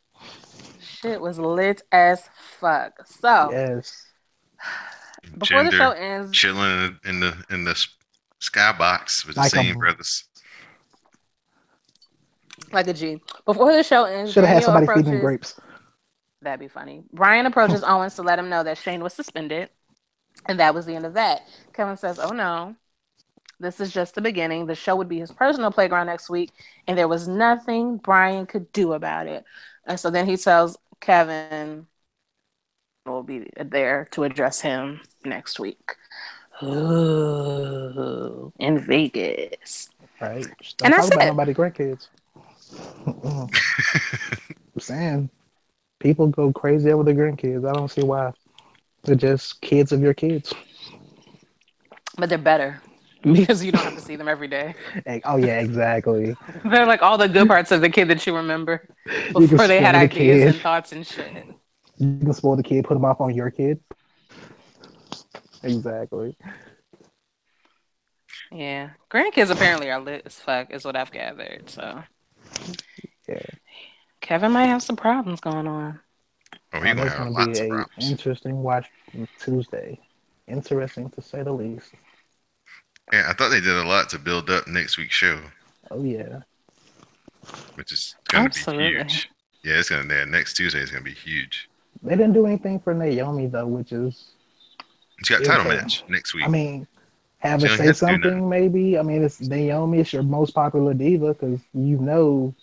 Shit was lit as fuck. So Yes. before the show Gender ends, chilling in the skybox with the Like a same brothers. like a G. Before the show ends, should have had Daniel somebody feeding him approaches. grapes. That'd be funny. Brian approaches Owens to let him know that Shane was suspended, and that was the end of that. Kevin says, "Oh no, this is just the beginning. The show would be his personal playground next week, and there was nothing Brian could do about it." And so then he tells Kevin will be there to address him next week. Ooh, in Vegas. Right. Just don't And talk that's about it. nobody grandkids. I'm saying people go crazy over the grandkids. I don't see why. They're just kids of your kids. But they're better because you don't have to see them every day. Oh yeah, exactly. They're like all the good parts of the kid that you remember You can before they had spoil the ideas kid. and thoughts and shit. You can spoil the kid, put him off on your kid. Exactly. Yeah. Grandkids apparently are lit as fuck, is what I've gathered. So Yeah. Kevin might have some problems going on. Oh, we Oh, gonna that's have gonna be lots of a problems. interesting watch Tuesday. Interesting to say the least. Yeah, I thought they did a lot to build up next week's show, Oh yeah. which is gonna be Absolutely. huge. Yeah, it's gonna. Yeah, next Tuesday is gonna be huge. They didn't do anything for Naomi though, which is She's got a title irritating. match next I week. mean, have her She only say has to do nothing. something maybe. I mean, it's Naomi, it's your most popular diva because you know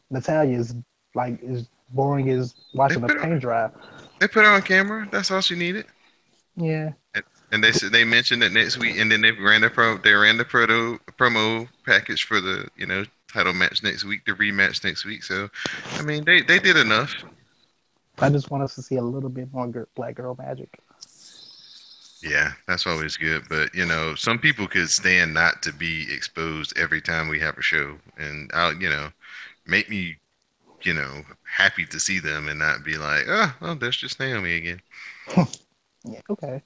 Natalia is like as boring as They watching a put her. paint dry. They put her on camera. That's all she needed. Yeah. And they said they mentioned it next week, and then they ran the promo package for the title match next week, the rematch next week. So, I mean, they did enough. I just want us to see a little bit more black girl magic. Yeah, that's always good. But some people could stand not to be exposed every time we have a show, and I'll make me happy to see them and not be like, oh, well, that's just Naomi again. Yeah, okay.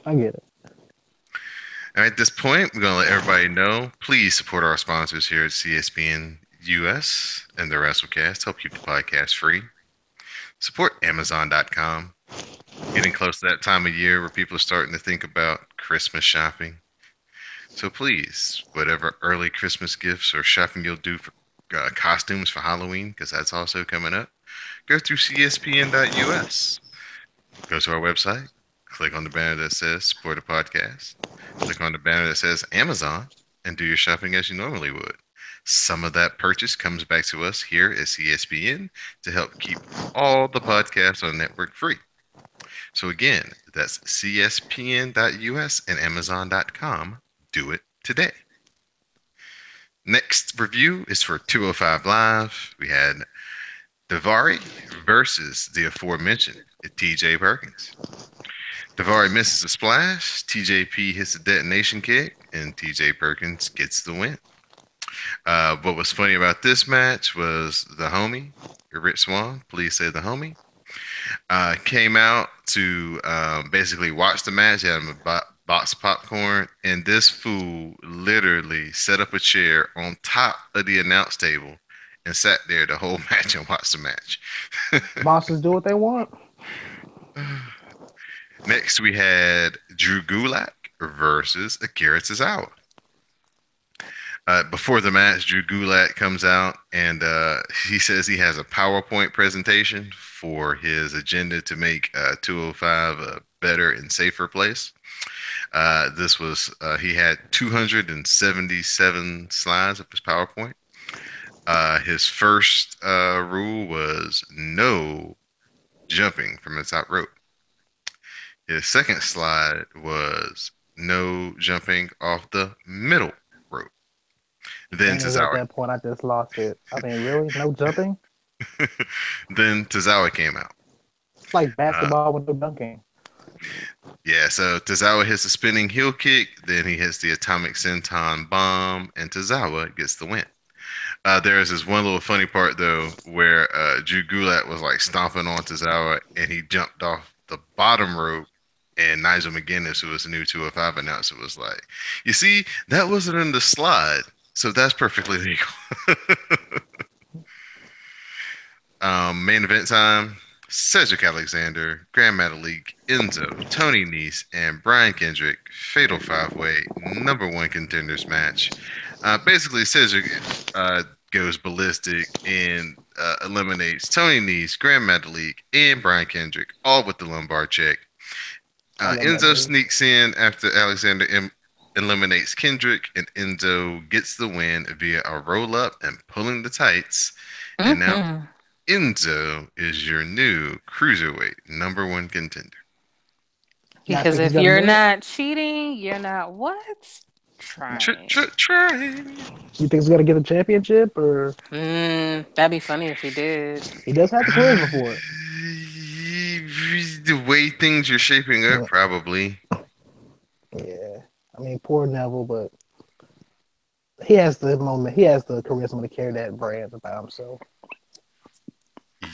I get it. And at this point, we're going to let everybody know. Please support our sponsors here at CSPN US and the Wrasslecast. Help keep the podcast free. Support Amazon.com. Getting close to that time of year where people are starting to think about Christmas shopping. So please, whatever early Christmas gifts or shopping you'll do for costumes for Halloween, because that's also coming up, go through CSPN.us. Go to our website, click on the banner that says support a podcast, click on the banner that says Amazon, and do your shopping as you normally would. Some of that purchase comes back to us here at CSPN to help keep all the podcasts on the network free. So again, that's CSPN.us and Amazon.com. Do it today. Next review is for 205 Live. We had Davari versus the aforementioned TJ Perkins. Davari misses a splash, TJP hits a detonation kick, and TJ Perkins gets the win. What was funny about this match was the homie, Rich Swan, please say the homie, came out to basically watch the match. He had him a box of popcorn, and this fool literally set up a chair on top of the announce table and sat there the whole match and watched the match. Bosses do what they want. Next, we had Drew Gulak versus Akira Tozawa. Before the match, Drew Gulak comes out and he says he has a PowerPoint presentation for his agenda to make 205 a better and safer place. This was he had 277 slides of his PowerPoint. His first rule was no jumping from the top rope. His second slide was no jumping off the middle rope. Then Dang it, at Tozawa that point, I just lost it. I mean, really? No jumping? then Tozawa came out. It's like Uh, basketball with no dunking. yeah, so Tozawa hits a spinning heel kick, then he hits the atomic senton bomb, and Tozawa gets the win. There is this one little funny part though, where Drew Gulak was like stomping on Tozawa, and he jumped off the bottom rope, and Nigel McGuinness, who was the new 205 announcer, was like, "You see, that wasn't in the slide, so that's perfectly legal." Main event time. Cedric Alexander, Grand Metalik, Enzo, Tony Nese, and Brian Kendrick, Fatal 5-Way, number one contenders match. Basically, Cedric goes ballistic and eliminates Tony Nese, Grand Metalik, and Brian Kendrick, all with the lumbar check. I love that Enzo move. sneaks in after Alexander eliminates Kendrick, and Enzo gets the win via a roll up and pulling the tights. And now Mm-hmm. Enzo is your new cruiserweight number one contender. Y'all Because think he's if gonna you're do it? not cheating, you're not what? Trying. Try. You think he's gonna get the championship, or That'd be funny if he did. he does have the charisma for it? The way things are shaping up, probably. Yeah. I mean, poor Neville, but he has the moment. He has the charisma to carry that brand about himself.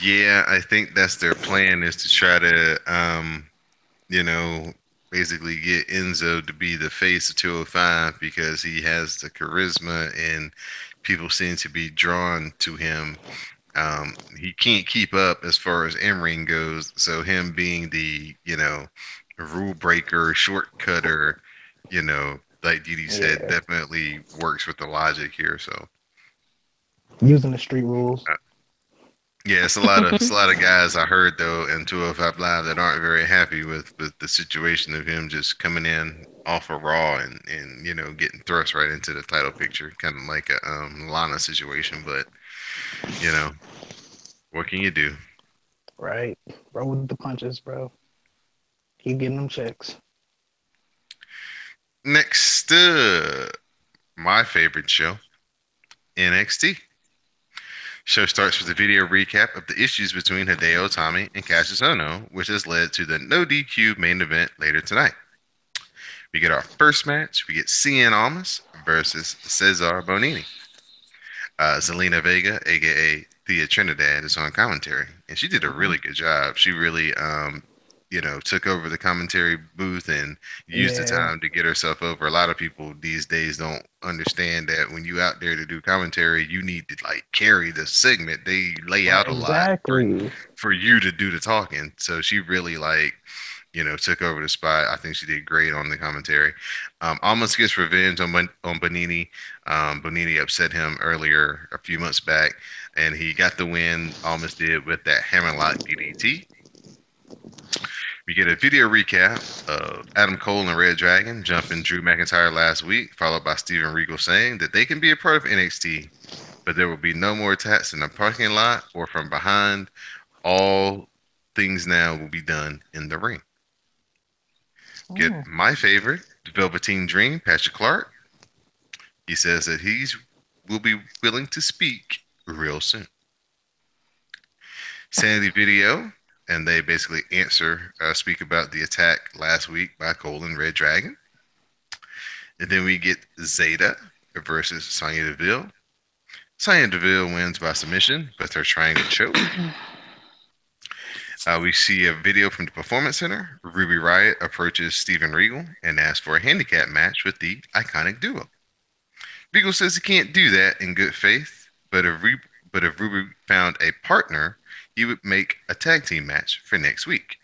Yeah, I think that's their plan is to try to, you know, basically get Enzo to be the face of 205 because he has the charisma and people seem to be drawn to him. He can't keep up as far as in-ring goes, so him being the, rule breaker, shortcutter, like Didi said, Yeah. definitely works with the logic here. So Using the street rules. uh, yeah, it's a lot of guys I heard though in 205 Live that aren't very happy with the situation of him just coming in off of Raw and getting thrust right into the title picture, kind of like a Lana situation. But you know, what can you do? Right. Roll with the punches, bro. Keep getting them checks. Next, my favorite show, NXT. Show starts with a video recap of the issues between Hideo Itami and Cassius Ohno, which has led to the no DQ main event later tonight. We get our first match. We get Cien Almas versus Cesar Bonini. Zelina Vega, aka Thea Trinidad, is on commentary, and she did a Hmm. really good job. She really, took over the commentary booth and used the Yeah. time to get herself over. A lot of people these days don't understand that when you out there to do commentary, you need to like carry the segment. They lay Right. out a lot Exactly. for you to do the talking. So she really took over the spot. I think she did great on the commentary. Almost gets revenge on Bonini. Bonini upset him earlier a few months back, and he got the win. Almost did with that hammerlock DDT. We get a video recap of Adam Cole and Red Dragon jumping Drew McIntyre last week, followed by Steven Regal saying that they can be a part of NXT, but there will be no more attacks in the parking lot or from behind. All things now will be done in the ring. Get Mm. my favorite, the Velveteen Dream, Patrick Clark. He says that he's will be willing to speak real soon. Sanity video, and they basically speak about the attack last week by Cole and Red Dragon. And then we get Zeta versus Sonya Deville. Sonya Deville wins by submission, but they're trying to choke. We see a video from the Performance Center. Ruby Riott approaches Steven Regal and asks for a handicap match with the iconic duo. Regal says he can't do that in good faith, but if Ruby found a partner, he would make a tag team match for next week.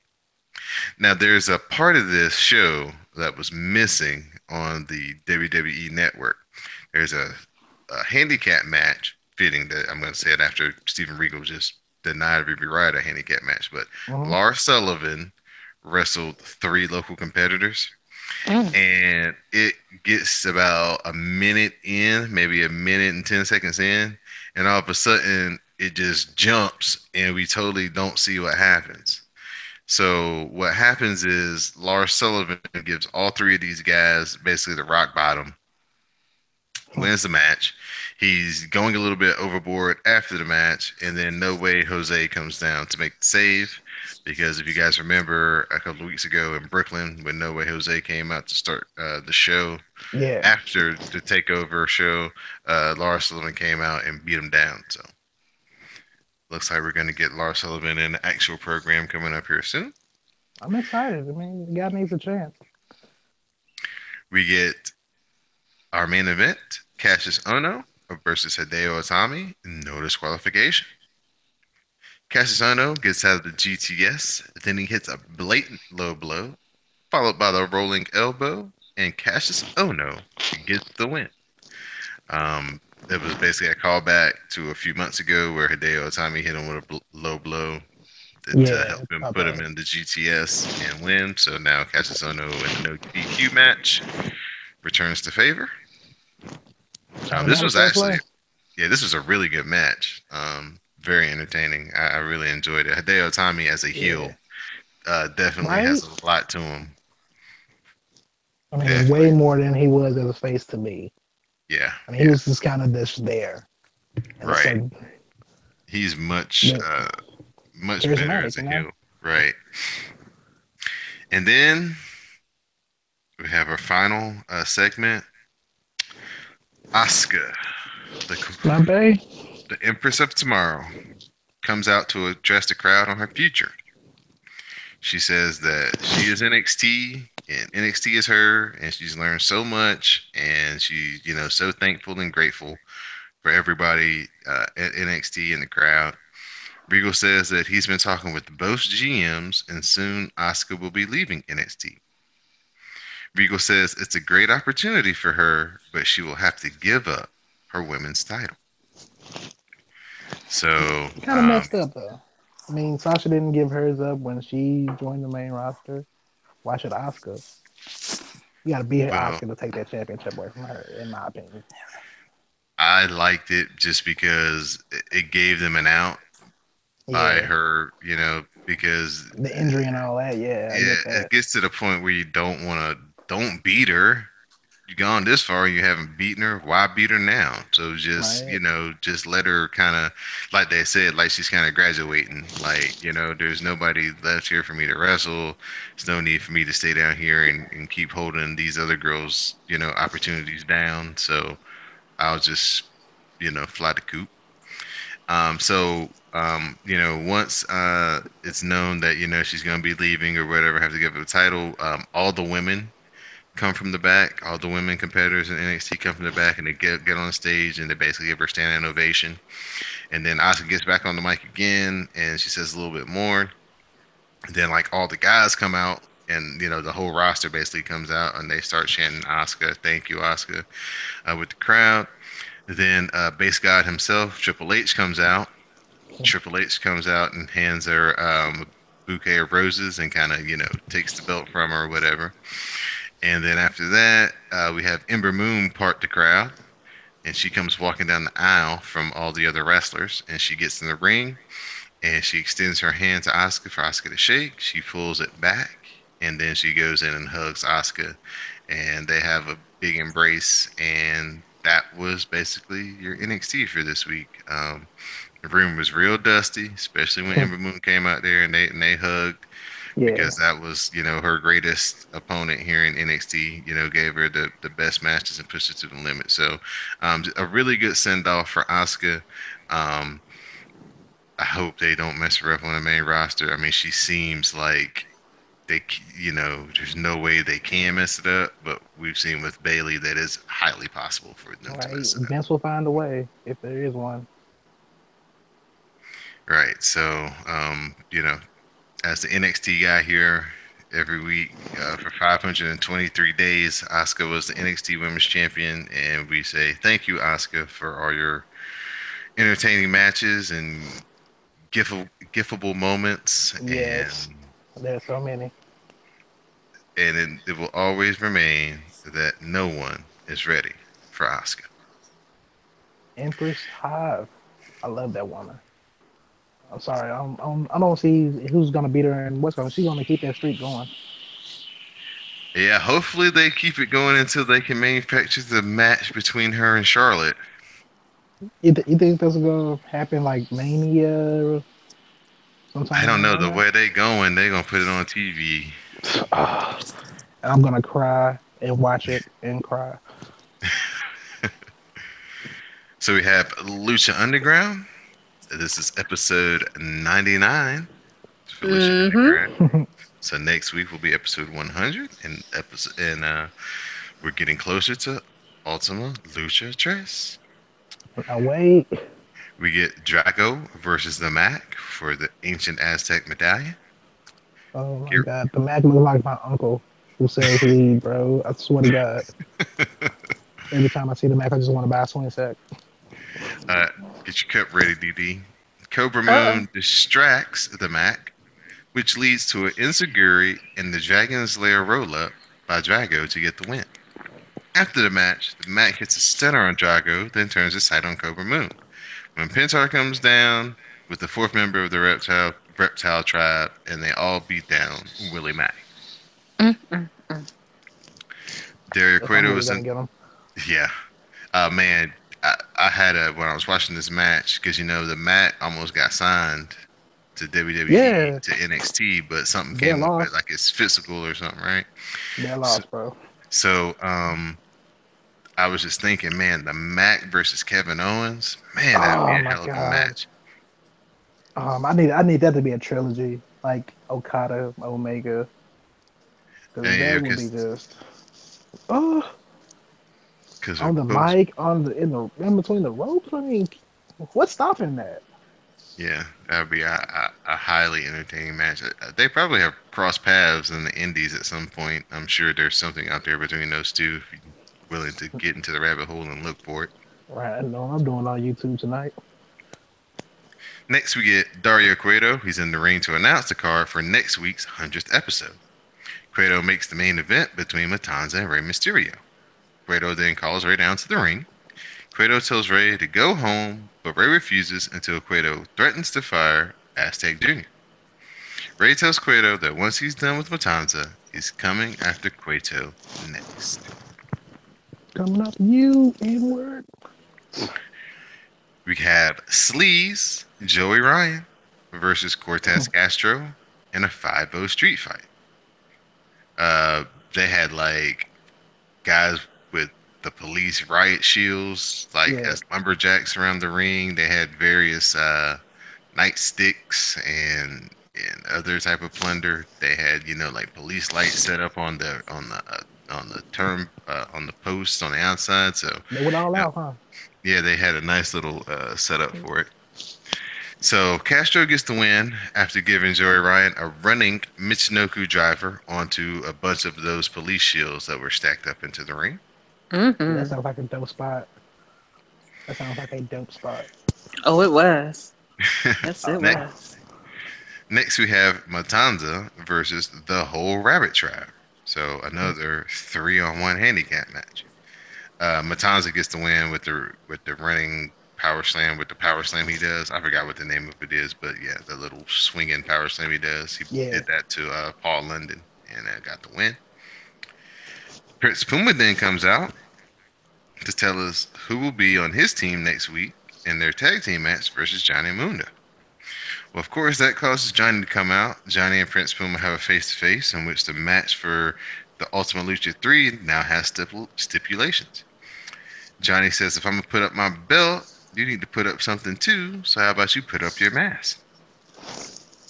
Now, there's a part of this show that was missing on the WWE network. There's a a handicap match. Fitting that I'm going to say it after Steven Regal just denied Ruby Riott a handicap match, but Mm-hmm. Lars Sullivan wrestled three local competitors, Mm. and it gets about a minute in, maybe a minute and 10 seconds in, and all of a sudden it just jumps, and we totally don't see what happens. So what happens is Lars Sullivan gives all three of these guys basically the rock bottom, wins the match. He's going a little bit overboard after the match, and then No Way Jose comes down to make the save. Because if you guys remember a couple of weeks ago in Brooklyn, when No Way Jose came out to start the show Yeah. after the Takeover show, Lars Sullivan came out and beat him down. So looks like we're going to get Lars Sullivan in the actual program coming up here soon. I'm excited. I mean, the guy needs a chance. We get our main event: Cassius Ono versus Hideo Itami. No disqualification. Cassius Ohno gets out of the GTS, then he hits a blatant low blow, followed by the rolling elbow, and Cassius Ohno gets the win. It was basically a callback to a few months ago where Hideo Itami hit him with a low blow to Yeah, help him about put him that. in the GTS and win. So now Cassius Ohno in a no DQ match returns to favor. Showing This how the was show actually, play. yeah, this was a really good match. Very entertaining. I really enjoyed it. Hideo Itami as a Yeah. heel definitely Right? has a lot to him. I mean, way Definitely. more than he was as a face to me. Yeah, I mean, he yeah. was just kind of just there. And it's Right. like He's much the much better charismatic, as a you know? heel. Right. And then we have our final segment. Asuka, the My bae. the Empress of Tomorrow, comes out to address the crowd on her future. She says that she is NXT and NXT is her, and she's learned so much, and she's so thankful and grateful for everybody at NXT and the crowd. Regal says that he's been talking with both GMs, and soon Asuka will be leaving NXT. Regal says it's a great opportunity for her, but she will have to give up her women's title. So, Kind of messed up, though. I mean, Sasha didn't give hers up when she joined the main roster. Why should Asuka? You got to beat well, Asuka to take that championship away from her, in my opinion. I liked it just because it gave them an out by Yeah. her, because The injury and all that. Yeah, I get it that. gets to the point where you don't beat her. You gone this far, you haven't beaten her. Why beat her now? So just Right. just let her kind of, like they said, like she's kind of graduating. Like there's nobody left here for me to wrestle. There's no need for me to stay down here and keep holding these other girls opportunities down. So I'll just fly the coop. Once it's known that she's gonna be leaving or whatever, have to give her the title. All the women come from the back. All the women competitors in NXT come from the back, and they get on the stage and they basically give her standing ovation. And then Asuka gets back on the mic again, and she says a little bit more. And then like all the guys come out, and the whole roster basically comes out, and they start chanting Asuka, "Thank you, Asuka," with the crowd. Then Base God himself, Triple H, comes out. Triple H comes out and hands her a bouquet of roses and kind of takes the belt from her or whatever. And then after that, we have Ember Moon part the crowd, and she comes walking down the aisle from all the other wrestlers, and she gets in the ring, and she extends her hand to Asuka for Asuka to shake. She pulls it back, and then she goes in and hugs Asuka, and they have a big embrace, and that was basically your NXT for this week. The room was real dusty, especially when Ember Moon came out there and they hugged Yeah. because that was her greatest opponent here in NXT. Gave her the best matches and pushed her to the limit. So, a really good send off for Asuka. Um, I hope they don't mess her up on the main roster. I mean, she seems like there's no way they can mess it up, but we've seen with Bailey that it's highly possible for them to Right. mess it up. Vince will find a way if there is one. Right. So, as the NXT guy here, every week for 523 days. Asuka was the NXT Women's Champion, and we say thank you, Asuka, for all your entertaining matches and gifable moments, Yes, there's so many. and it will always remain that no one is ready for Asuka. Empress Hive. I love that woman. I'm sorry. I don't see who's gonna beat her and what's gonna. She's gonna keep that streak going. Yeah, hopefully they keep it going until they can manufacture the match between her and Charlotte. You think this is gonna happen like Mania I sometime don't know around the that? way they going. They gonna put it on TV. Ah, and I'm gonna cry and watch it and cry. So we have Lucha Underground. This is episode 99 for Lucha Mm-hmm. Underground. So next week will be episode 100, and we're getting closer to Ultima Lucha Tres. Now wait. We get Drago versus the Mac for the ancient Aztec medallion. Oh my Get god, the Mac looks like my uncle who sells weed, bro. I swear to God. Every time I see the Mac, I just want to buy a swing set. uh, get your cup ready, DD. Cobra Uh-oh. Moon distracts the Mac, which leads to an Insiguri and the Dragon's Lair roll up by Drago to get the win. After the match, the Mac hits a stunner on Drago, then turns his sight on Cobra Moon. When Pentar comes down with the fourth member of the reptile tribe, and they all beat down Willie Mack. Mm-mm-mm. Dario Cueto Somebody's is gonna in. get him. Yeah, man, I had a when I was watching this match because the Mac almost got signed to WWE Yeah, to NXT, but something they're came up with lost. like it's physical or something, right? They're So, lost, bro. so I was just thinking, man, the Mac versus Kevin Owens, man, that'd be Oh a my hell of a god. match. I need that to be a trilogy, like Okada, Omega, because Yeah, that would be just oh because on the both. mic, on the in between the ropes. I mean, what's stopping that? Yeah, that would be a highly entertaining match. They probably have crossed paths in the Indies at some point. I'm sure there's something out there between those two if you're willing to get into the rabbit hole and look for it. Right, I know I'm doing on YouTube tonight. Next, we get Dario Cueto. He's in the ring to announce the card for next week's 100th episode. Cueto makes the main event between Matanza and Rey Mysterio. Cueto then calls Rey down to the ring. Cueto tells Rey to go home, but Rey refuses until Cueto threatens to fire Aztec Jr. Rey tells Cueto that once he's done with Matanza, he's coming after Cueto next. Coming up, you N-word. We have Sleaze, Joey Ryan versus Cortez Castro in a 5-0 street fight. Uh, they had like guys with the police riot shields, like Yeah, as lumberjacks around the ring. They had various nightsticks and other type of plunder. They had like police lights set up on the term on the posts on the outside. So they went all uh, out, huh? yeah, they had a nice little setup for it. So Castro gets the win after giving Joey Ryan a running Michinoku driver onto a bunch of those police shields that were stacked up into the ring. Yeah, that Mm-hmm. sounds like a dope spot. That sounds like a dope spot. Oh, it was. Yes, it next, was. next we have Matanza versus the whole Rabbit Tribe. So another 3-on-1 handicap match. Matanza gets the win with the running power slam with the power slam he does. I forgot what the name of it is, but yeah, the little swinging power slam he does. He Yeah, did that to Paul London and got the win. Prince Puma then comes out to tell us who will be on his team next week in their tag team match versus Johnny Mundo. Well, of course, that causes Johnny to come out. Johnny and Prince Puma have a face to face in which the match for the Ultimate Lucha 3 now has stipulations. Johnny says, if I'm going to put up my belt, you need to put up something too. So, how about you put up your mask?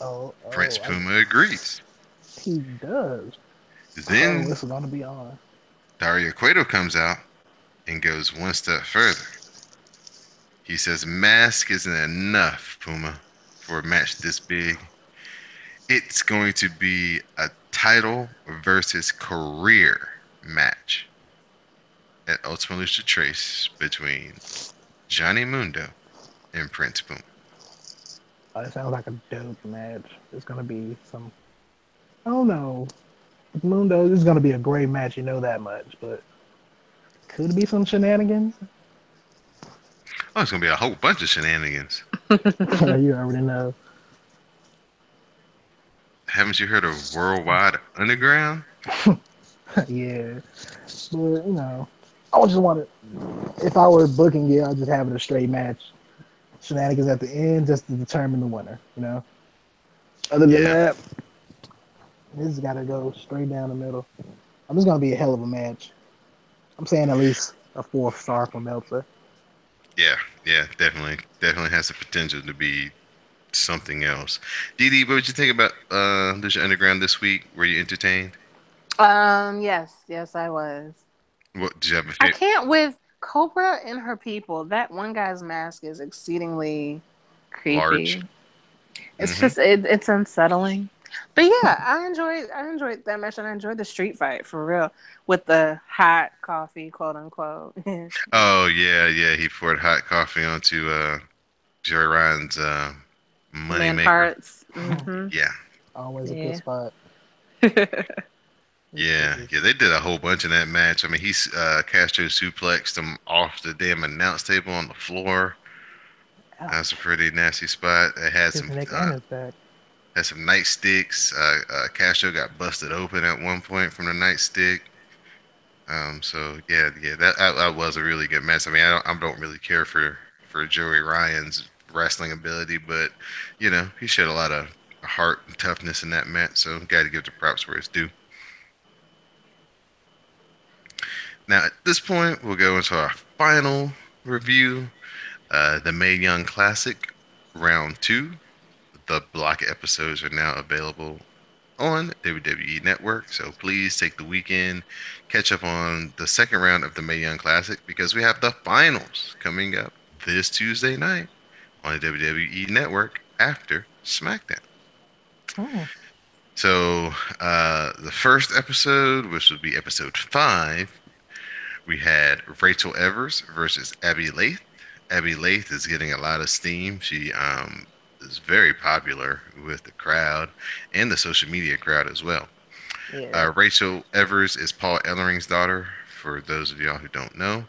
oh, Prince oh, Puma agrees. he does. Oh, Then this is gonna be on. Dario Cueto comes out and goes one step further. He says, mask isn't enough, Puma, for a match this big. It's going to be a title versus career match at Ultimate Lucha Trace between Johnny Mundo and Prince Boom. It sounds like a dope match. It's gonna be some. I don't know. With Mundo, this is gonna be a great match. You know that much, but could be some shenanigans. Oh, it's gonna be a whole bunch of shenanigans. You already know. Haven't you heard of Worldwide Underground? Yeah, but I would just want to. If I were booking it, I'd just have it a straight match. Shenanigans at the end, just to determine the winner. Other than Yeah, that, this got to go straight down the middle. This is gonna be a hell of a match. I'm saying at least a 4 star for Meltzer. yeah, yeah. Definitely has the potential to be something else. Dee, what did you think about Lucha Underground this week? Were you entertained? Yes, I was. What did you have a I favorite? can't with Cobra and her people. That one guy's mask is exceedingly Large. creepy. It's Mm-hmm. just it's unsettling. But yeah, I enjoyed that match and I enjoyed the street fight for real with the hot coffee, quote unquote. Oh yeah, yeah. He poured hot coffee onto Jerry Ryan's money Man maker. parts. Mm-hmm. Yeah, Always a good Yeah. spot. yeah, yeah. They did a whole bunch in that match. I mean, he's Castro suplexed him off the damn announce table on the floor. That's a Ouch. pretty nasty spot. It His neck and his back. had some nightsticks. Castro got busted open at one point from the nightstick. So yeah, yeah, that was a really good match. I mean, I don't really care for Joey Ryan's wrestling ability, but he showed a lot of heart and toughness in that match. So got to give the props where it's due. Now at this point, we'll go into our final review, the Mae Young Classic, Round Two. The block episodes are now available on WWE Network. So please take the weekend, catch up on the second round of the Mae Young Classic because we have the finals coming up this Tuesday night on the WWE Network after SmackDown. Hmm. So the first episode, which would be episode 5, we had Rachel Evers versus Abby Lath. Abby Lath is getting a lot of steam. She is very popular with the crowd and the social media crowd as well. Yeah. Rachel Evers is Paul Ellering's daughter, for those of y'all who don't know.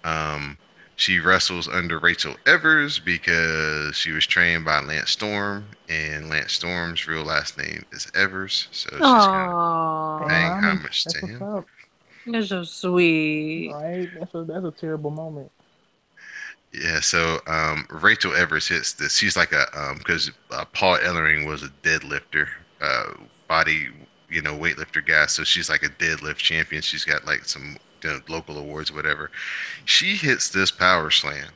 Um, she wrestles under Rachel Evers because she was trained by Lance Storm, and Lance Storm's real last name is Evers, so she's kind of Paying paying Oh, homage. homage That's to what's him. up. you're so sweet. Right? That's a terrible moment. Yeah, so Rachel Evers hits this. She's like a because Paul Ellering was a deadlifter, uh, body weightlifter guy. So she's like a deadlift champion. She's got like some local awards, whatever. She hits this power slam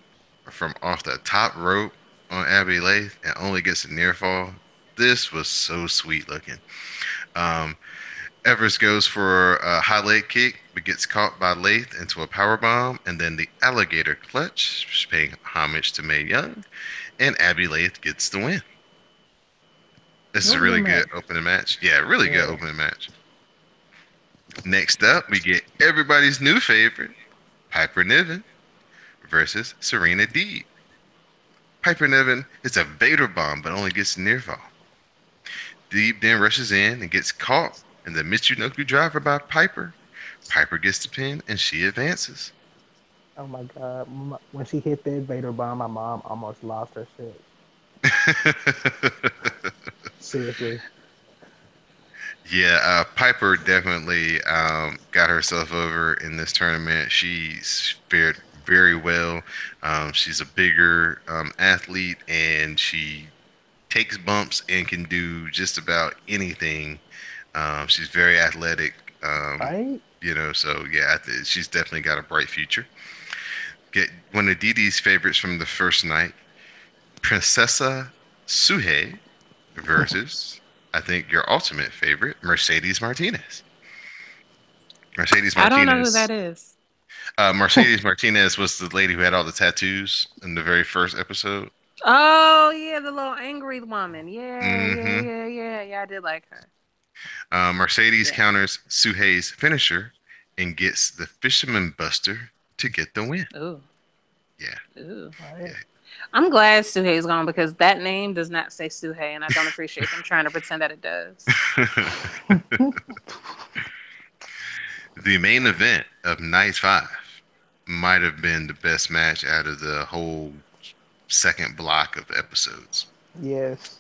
from off the top rope on Abby Lath and only gets a near fall. This was so sweet looking. Um, Evers goes for a high leg kick, but gets caught by Lath into a power bomb, and then the alligator clutch, paying homage to Mae Young, and Abby Lath gets the win. This That is a was a good really good match. opening match. Yeah, really good Yeah. opening match. Next up, we get everybody's new favorite, Piper Niven versus Serena Deeb. Piper Niven hits a Vader bomb, but only gets near fall. Deeb then rushes in and gets caught in the Michinoku driver by Piper. Piper gets the pin and she advances. Oh my god. When she hit that Vader bomb, my mom almost lost her shit. Seriously. Yeah, Piper definitely got herself over in this tournament. She's fared very well. She's a bigger athlete and she takes bumps and can do just about anything. She's very athletic. Right? So yeah, she's definitely got a bright future. Get one of Didi's favorites from the first night, Princessa Suhei versus, I think, your ultimate favorite, Mercedes Martinez. Mercedes I don't know who that Martinez. is. Mercedes Martinez was the lady who had all the tattoos in the very first episode. Oh yeah, the little angry woman. Yeah, yeah, Hmm yeah, yeah, yeah. I did like her. Mercedes Yeah. counters Suhei's finisher and gets the Fisherman Buster to get the win. Ooh. Yeah, Ooh. Right. I'm glad Suhei's gone because that name does not say Suhei, and I don't appreciate them trying to pretend that it does. yeah. The main event of night five might have been the best match out of the whole second block of episodes. Yes,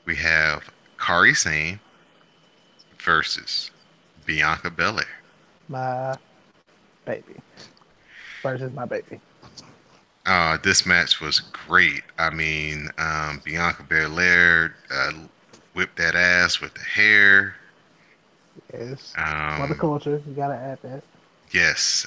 We have Kari Sane versus Bianca Belair. my baby versus my baby. This match was great. I mean, Bianca Belair whipped that ass with the hair. Yes, for the Um, culture, you gotta add that. yes,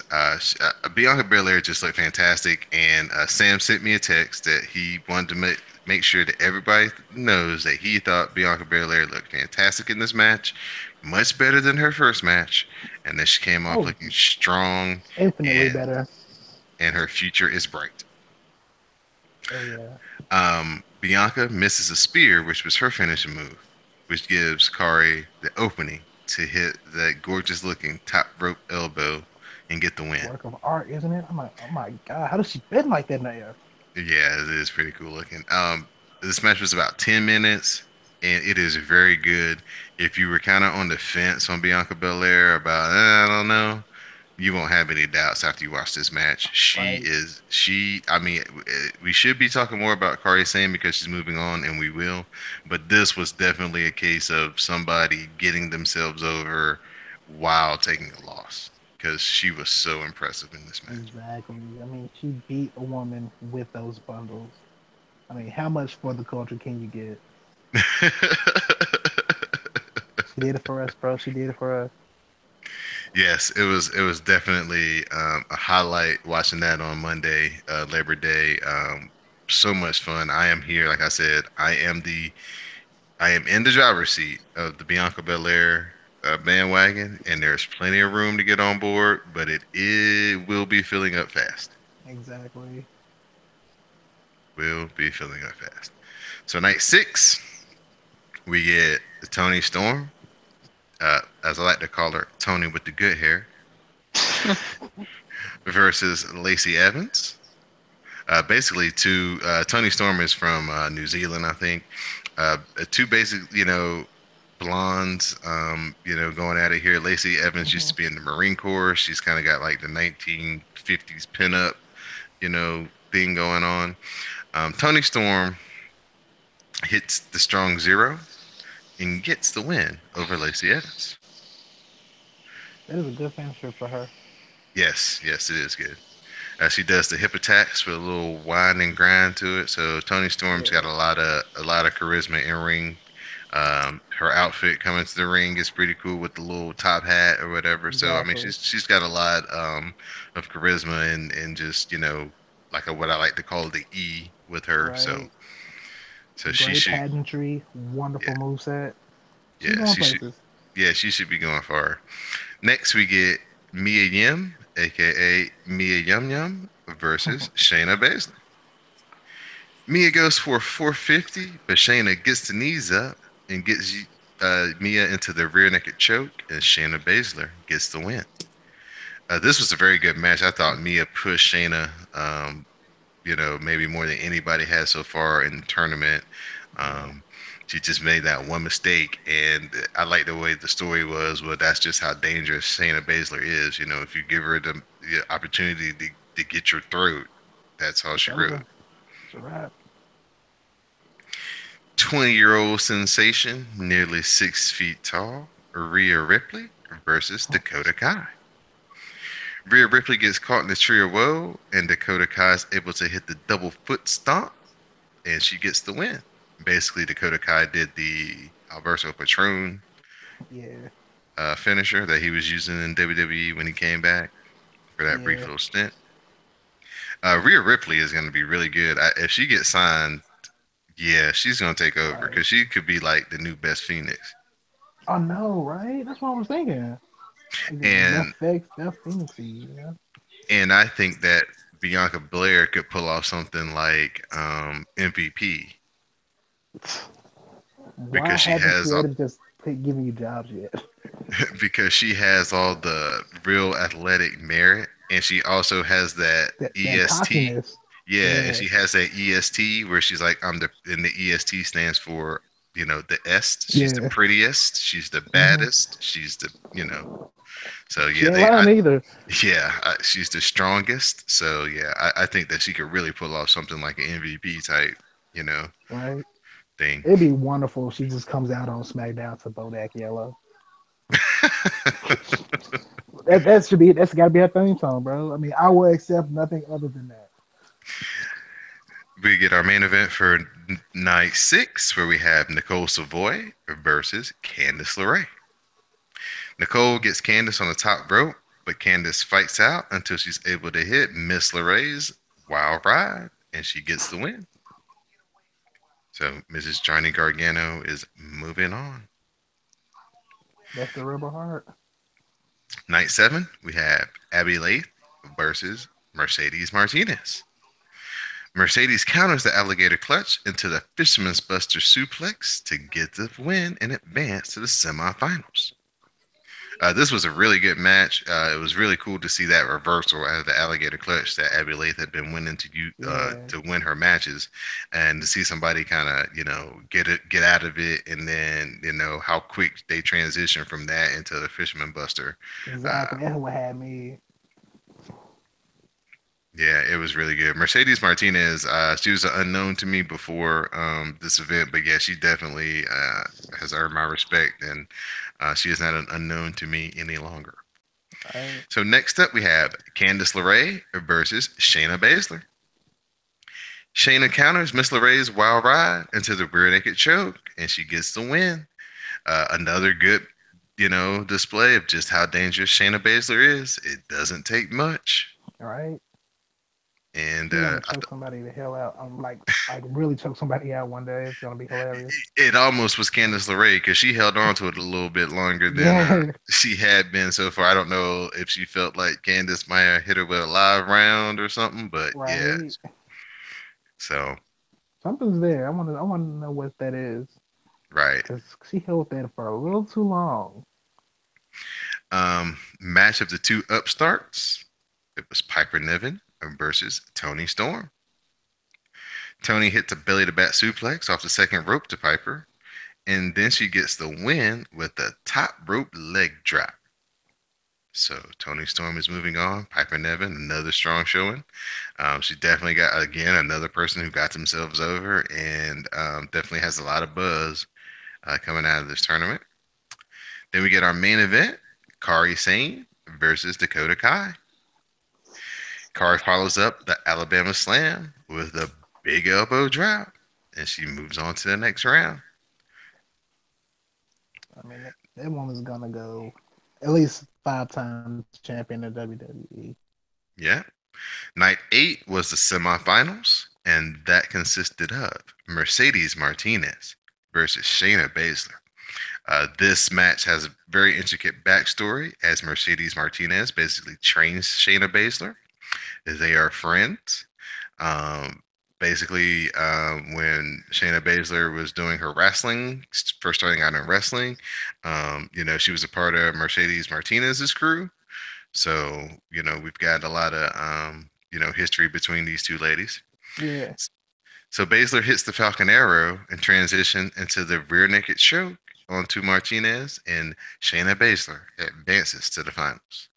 Bianca Belair just looked fantastic. And Sam sent me a text that he wanted to make sure that everybody knows that he thought Bianca Belair looked fantastic in this match, much better than her first match, and that she came off Oh, looking strong infinitely and better. her future is bright. Oh yeah, Bianca misses a spear, which was her finishing move, which gives Kari the opening to hit that gorgeous looking top rope elbow and get the win. work of art, isn't it? I'm like, oh my god, how does she bend like that now? Yeah, it is pretty cool looking. This match was about 10 minutes, and it is very good. If you were kind of on the fence on Bianca Belair about, I don't know, you won't have any doubts after you watch this match. Right, I mean, we should be talking more about Kari Sane because she's moving on, and we will. But this was definitely a case of somebody getting themselves over while taking a loss because she was so impressive in this match. exactly. I mean, she beat a woman with those bundles. I mean, how much for the culture can you get? She did it for us, bro. She did it for us. Yes, it was definitely a highlight watching that on Monday, Labor Day. So much fun. I am here, like I said, I am in the driver's seat of the Bianca Belair bandwagon, and there's plenty of room to get on board, but it will be filling up fast. Exactly. Will be filling up fast. So night six, we get Tony Storm, as I like to call her, Tony with the good hair, versus Lacey Evans. Basically, two Tony Storm is from New Zealand, I think. Two basic, blondes, going at it here. Lacey Evans used Hmm. to be in the Marine Corps. She's kind of got like the 1950s pinup, thing going on. Tony Storm hits the strong zero and gets the win over Lacey Evans. That is a good finisher for her. Yes, yes, it is good. She does the hip attacks with a little whine and grind to it. So Tony Storm's got Yeah. a lot of charisma in ring. Her outfit coming to the ring is pretty cool with the little top hat or whatever. So I mean, Exactly. she's got a lot of charisma and just like what I like to call the E with her. So Right. she Great should pageantry. yeah Wonderful moveset. She's yeah going she should places. yeah she should be going far. Next we get Mia Yim, aka Mia Yum Yum, versus Shayna Baszler. Mia goes for 450, but Shayna gets the knees up and gets Mia into the rear naked choke, and Shayna Baszler gets the win. This was a very good match. I thought Mia pushed Shayna, maybe more than anybody has so far in the tournament. Yeah. Um, she just made that one mistake, and I like the way the story was. Well, that's just how dangerous Shayna Baszler is. If you give her the opportunity to get your throat, that's all It's she wrote. over. It's a wrap. 20-year-old sensation, nearly 6 feet tall, Rhea Ripley versus Dakota Kai. Rhea Ripley gets caught in the tree of woe, and Dakota Kai is able to hit the double foot stomp, and she gets the win. Basically, Dakota Kai did the Alberto Patron Yeah. finisher that he was using in WWE when he came back for that brief Yeah. little stint. Rhea Ripley is going to be really good. If she gets signed, yeah, she's going to take over Right. because she could be like the new Best Phoenix. I know, right? That's what I was thinking. Like And Beth Phoenixy, you know? I think that Bianca Blair could pull off something like MVP Why because she haven't has created just giving you jobs yet. because she has all the real athletic merit, and she also has that That EST. cockiness. Yeah, and Yeah, she has that EST where she's like, I'm the, and the EST stands for, the est. She's the yeah. prettiest. She's the Hmm. baddest. She's the, So She yeah, ain't lying either, she's the strongest. So yeah, I think that she could really pull off something like an MVP type, you know, right? thing. It'd be wonderful if she just comes out on SmackDown to Bodak Yellow. That should be that's got to be her theme song, bro. I mean, I will accept nothing other than that. We get our main event for night 6, where we have Nicole Savoy versus Candice LeRae. Nicole gets Candice on the top rope, but Candice fights out until she's able to hit Miss LeRae's wild ride, and she gets the win. So Mrs. Johnny Gargano is moving on. That's the Rebel Heart. Night 7, we have Abby Lathe versus Mercedes Martinez. Mercedes counters the alligator clutch into the Fisherman's Buster suplex to get the win and advance to the semifinals. This was a really good match. It was really cool to see that reversal out of the alligator clutch that Abby Lathe had been winning Yeah, to win her matches, and to see somebody kind of get out of it, and then how quick they transition from that into the Fisherman Buster. Uh, exactly. That's what had me. Yeah, it was really good. Mercedes Martinez, she was an unknown to me before this event, but yeah, she definitely has earned my respect, and she is not an unknown to me any longer. Right. So next up, we have Candice LeRae versus Shayna Baszler. Shayna counters Miss LeRae's wild ride into the rear naked choke, and she gets the win. Another good, display of just how dangerous Shayna Baszler is. It doesn't take much, Right. and She's gonna choke somebody the hell out. I'm like really choke somebody out one day. It's gonna be hilarious. it almost was Candice LeRae because she held on to it a little bit longer than Yeah. she had been so far. I don't know if she felt like Candice might have hit her with a live round or something, but yeah. Right. So Something's there. I want to know what that is right. because she held that for a little too long. Match of the two upstarts. It was Piper Niven versus Tony Storm. Tony hits a belly to bat suplex off the second rope to Piper, and then she gets the win with a top rope leg drop. So Tony Storm is moving on. Piper Niven, another strong showing. She definitely got again another person who got themselves over, and definitely has a lot of buzz coming out of this tournament. Then we get our main event: Kari Sane versus Dakota Kai. Kari follows up the Alabama Slam with a big elbow drop, and she moves on to the next round. I mean, that woman's gonna go at least 5 times champion of WWE. Yeah. Night 8 was the semifinals, and that consisted of Mercedes Martinez versus Shayna Baszler. This match has a very intricate backstory as Mercedes Martinez basically trains Shayna Baszler. They are friends. Um, Basically, when Shayna Baszler was doing her wrestling, first starting out in wrestling, she was a part of Mercedes Martinez's crew. So, we've got a lot of, history between these two ladies. Yeah. So Baszler hits the Falcon Arrow and transition into the rear naked choke onto Martinez, and Shayna Baszler advances to the finals.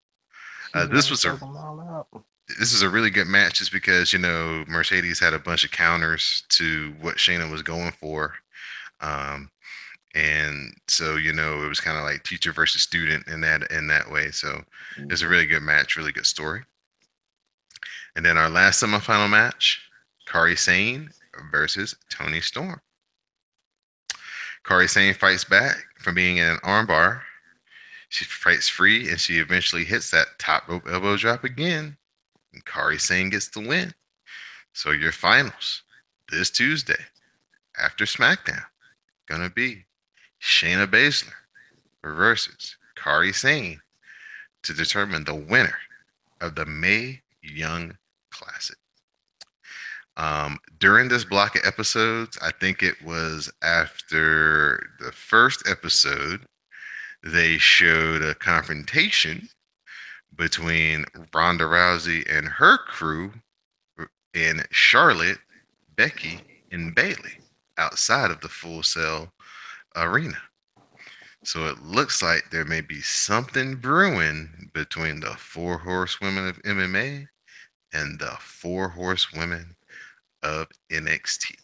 She's This gonna was a choke them all out. this is a really good match just because Mercedes had a bunch of counters to what Shayna was going for, um, and so it was kind of like teacher versus student in that way. So it's a Yeah. really good match, really good story. And then our last semifinal match: Kari Sane versus Tony Storm. Kari Sane fights back from being in an armbar. She fights free and she eventually hits that top rope elbow drop again. And Kari Sane gets the win. So your finals this Tuesday after SmackDown gonna be Shayna Baszler versus Kari Sane to determine the winner of the Mae Young Classic. During this block of episodes, I think it was after the first episode, they showed a confrontation between Ronda Rousey and her crew and Charlotte, Becky, and Bailey outside of the Full Sail arena. So it looks like there may be something brewing between the four horsewomen of MMA and the four horsewomen of NXT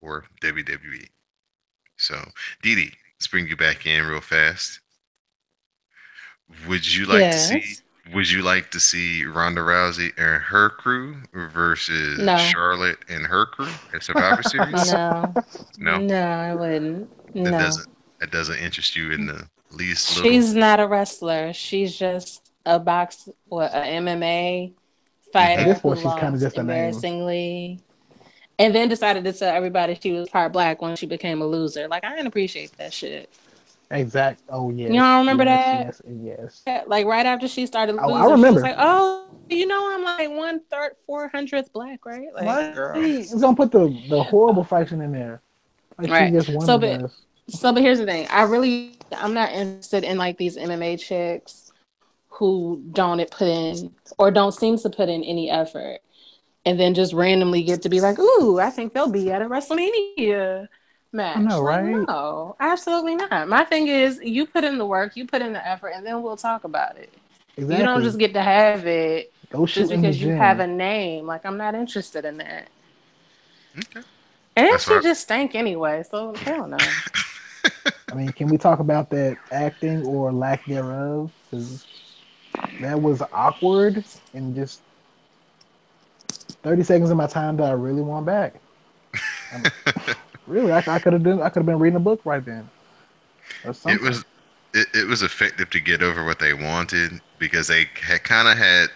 or WWE. So, Dee Dee, let's bring you back in real fast. Would you like to see? Yes. Would you like to see Ronda Rousey and her crew versus No. Charlotte and her crew at Survivor Series? No. No, No, I wouldn't. that No. doesn't that doesn't interest you in the least little. She's not a wrestler. She's just a MMA At Hmm. this fighter who point, she's kind of lost just a name. embarrassingly, and then decided to tell everybody she was part black when she became a loser. Like I didn't appreciate that shit. Exact. Oh You don't yes, remember yes, that? yes, and yes. Like right after she started Oh, I losing, she was remember. like, "Oh, I'm like 1/3, 400th black, right?" Like, Right. girl. It's gonna put the horrible fighting in there. Like she Right. just won against. But here's the thing. I'm not interested in like these MMA chicks who don't put in or don't seem to put in any effort and then just randomly get to be like, ooh, I think they'll be at a WrestleMania I know, match. Like, right? no, absolutely not. My thing is you put in the work, you put in the effort, and then we'll talk about it. You don't Exactly. just get to have it Go just shoot in the because you have gym. a name. Like, I'm not interested in that. Okay, And that's she what. just stank anyway, so hell no. I mean, can we talk about that acting or lack thereof? Because that was awkward and just 30 seconds of my time that I really want back. Um, really, I could have done. I could have been reading a book right then or it something. was it was effective to get over what they wanted because they had kind of had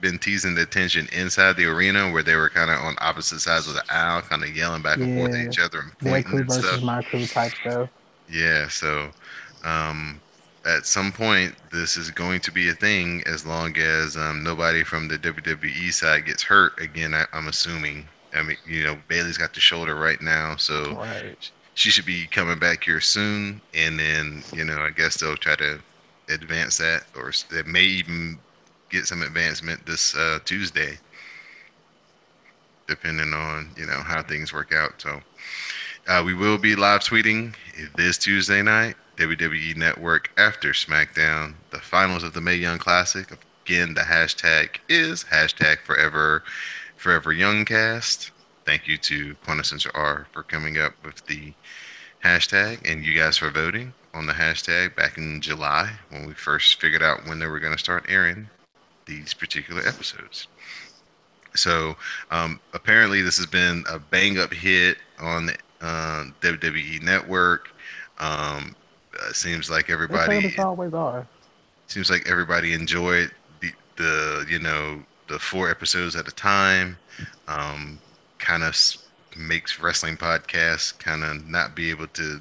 been teasing the tension inside the arena where they were kind of on opposite sides of the aisle, kind of yelling back and forth at Yeah, each other and their pointing crew and stuff. versus my crew type stuff. Yeah, so um, at some point, this is going to be a thing as long as nobody from the WWE side gets hurt again. I'm assuming. I mean, Bailey's got the shoulder right now, so Right. she should be coming back here soon. And then, I guess they'll try to advance that, or they may even get some advancement this Tuesday, depending on how things work out. So. We will be live tweeting this Tuesday night, WWE Network after SmackDown, the finals of the Mae Young Classic. Again, the hashtag is hashtag Forever Youngcast. Thank you to Quintessential R for coming up with the hashtag and you guys for voting on the hashtag back in July when we first figured out when they were going to start airing these particular episodes. So apparently, this has been a bang up hit on the WWE Network. Um, seems like They pretty much always are. enjoyed the 4 episodes at a time. Um, kind of makes wrestling podcasts kind of not be able to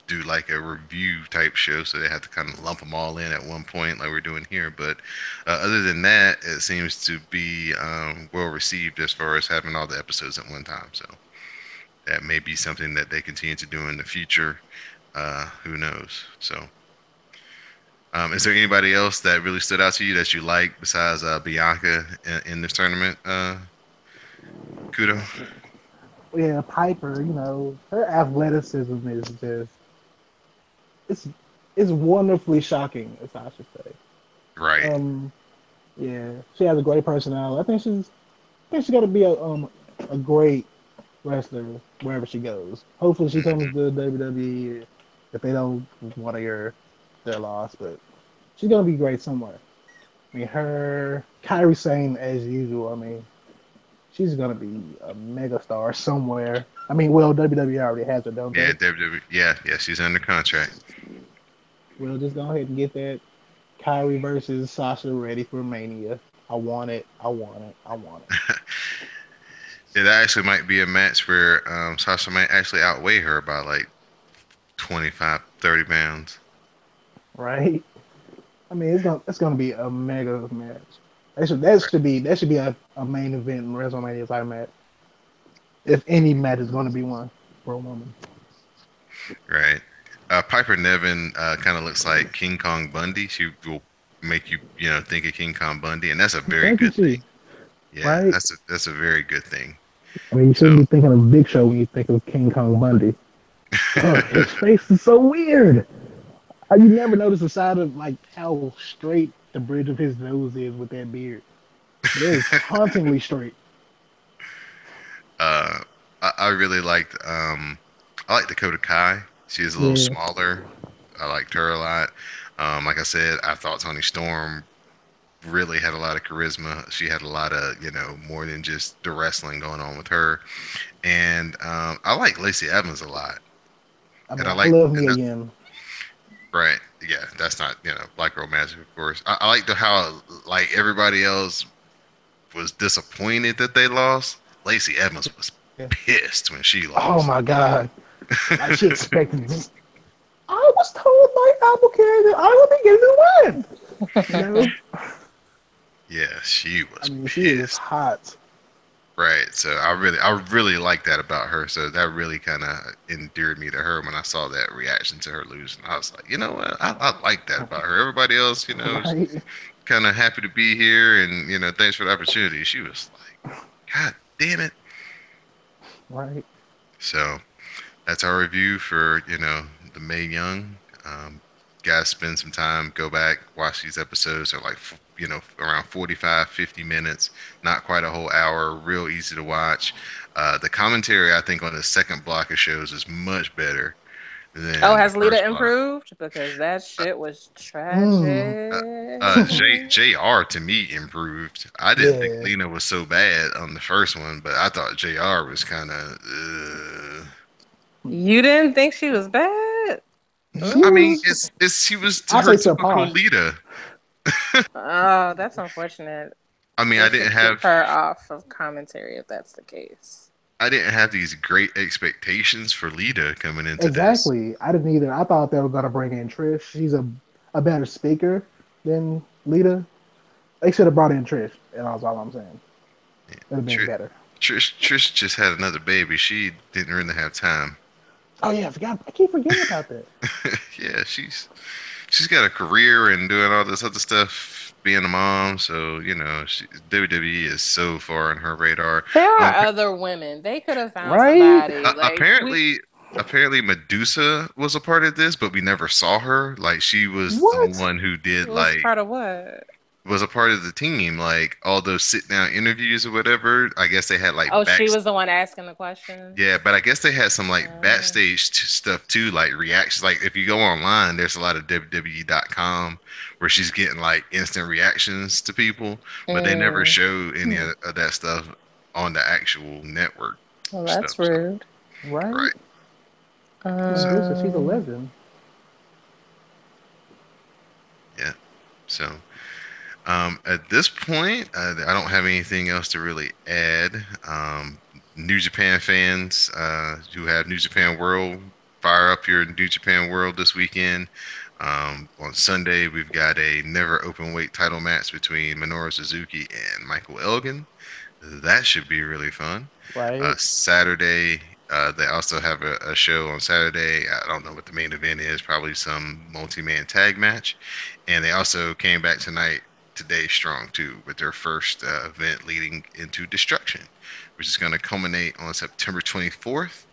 do like a review type show, so they have to kind of lump them all in at one point, like we're doing here. But other than that, it seems to be well received as far as having all the episodes at one time. So that may be something that they continue to do in the future. Who knows? So, is there anybody else that really stood out to you that you like besides Bianca in this tournament? Kudo. Yeah, Piper. Her athleticism is just it's it's wonderfully shocking, as I should say. Right. Um, yeah, she has a great personality. I think she's gonna be a great wrestler wherever she goes. Hopefully, she comes Hmm. to WWE if they don't want to hear their loss, but she's gonna be great somewhere. I mean, her Kyrie Sane as usual. I mean, she's gonna be a mega star somewhere. I mean, well, WWE already has her, don't Yeah, they? WWE. Yeah, she's under contract. We'll just go ahead and get that Kyrie versus Sasha ready for Mania. I want it. I want it. I want it. It actually might be a match where Sasha might actually outweigh her by like 25, 30 pounds. Right? I mean, it's gonna be a mega match. That should be a main event in WrestleMania type match. if any match is going to be one for a woman. Right. Piper Nevin kind of looks like King Kong Bundy. She will make you, think of King Kong Bundy, and that's a very Thank you, good thing. Chief. Yeah, Right? that's a very good thing. I mean, you So, shouldn't be thinking of Big Show when you think of King Kong Bundy. Oh, his face is so weird. You never notice the side of like how straight the bridge of his nose is with that beard, but it is hauntingly straight. uh, I really liked I like Dakota Kai. She is a little Yeah, smaller. I liked her a lot. Like I said, I thought Tony Storm really had a lot of charisma. She had a lot of, more than just the wrestling going on with her. And I like Lacey Evans a lot. I And mean, I I like, love and Mia that, Yim. right, yeah, that's not, Black Girl Magic, of course. I like how, like, everybody else was disappointed that they lost. Lacey Evans was Yeah. pissed when she Oh my lost. God! Like she expected this. I was told by Apple Care that I would be getting the win. You know? Yeah, she I was mean, she is pissed. hot. Right. So I really like that about her. So that really kind of endeared me to her when I saw that reaction to her losing. I was like, you know what? I like that about her. Everybody else, is Right? kind of happy to be here and, thanks for the opportunity. She was like, God damn it. Right? So that's our review for, the May Young. Guys, spend some time, go back, watch these episodes. They're like, around 45, 50 minutes, not quite a whole hour, real easy to watch. The commentary, I think, on the second block of shows is much better Oh, than the has Lita first block. improved? Because that Uh, shit was Mm. uh, tragic. JR to me improved. I didn't think Yeah. Lena was so bad on the first one, but I thought JR was kind of. You didn't think she was bad? She I mean, Ooh. was, it's she was I her say typical subpar. Lita. Oh, that's unfortunate. I mean, They should keep her off of commentary if that's the case. I didn't have these great expectations for Lita coming into this. Exactly. I didn't either. I thought they were gonna bring in Trish. She's a better speaker than Lita. They should have brought in Trish. And that's all I'm saying. Yeah. It'd have been Trish, better. Trish just had another baby. She didn't really have time. Oh yeah, I forgot. I keep forgetting about that. Yeah, she's got a career and doing all this other stuff, being a mom. So WWE is so far on her radar. There Um, are other women. They could have found Right? somebody. Like we apparently Medusa was a part of this, but we never saw her. Like she was the What? one who did was like part of what? was a part of the team. Like all those sit down interviews or whatever. I guess they had like Oh, she back. was the one asking the Yeah, questions. but I guess they had some like Uh, backstage stuff too, like reactions. Like if you go online, there's a lot of WWE.com where she's getting like instant reactions to people, but they never mm, show any of that stuff on the actual network well, stuff. that's So rude. Right? right, so Medusa, she's a Um, legend. yeah, so at this point, I don't have anything else to really add. New Japan fans who have New Japan World, fire up your New Japan World this weekend. On Sunday, we've got a never open weight title match between Minoru Suzuki and Michael Elgin. That should be really fun. Right? Saturday, they also have a show on Saturday. I don't know what the main event is, probably some multi-man tag match. And they also came back today strong too, with their first event leading into Destruction, which is going to culminate on September 24th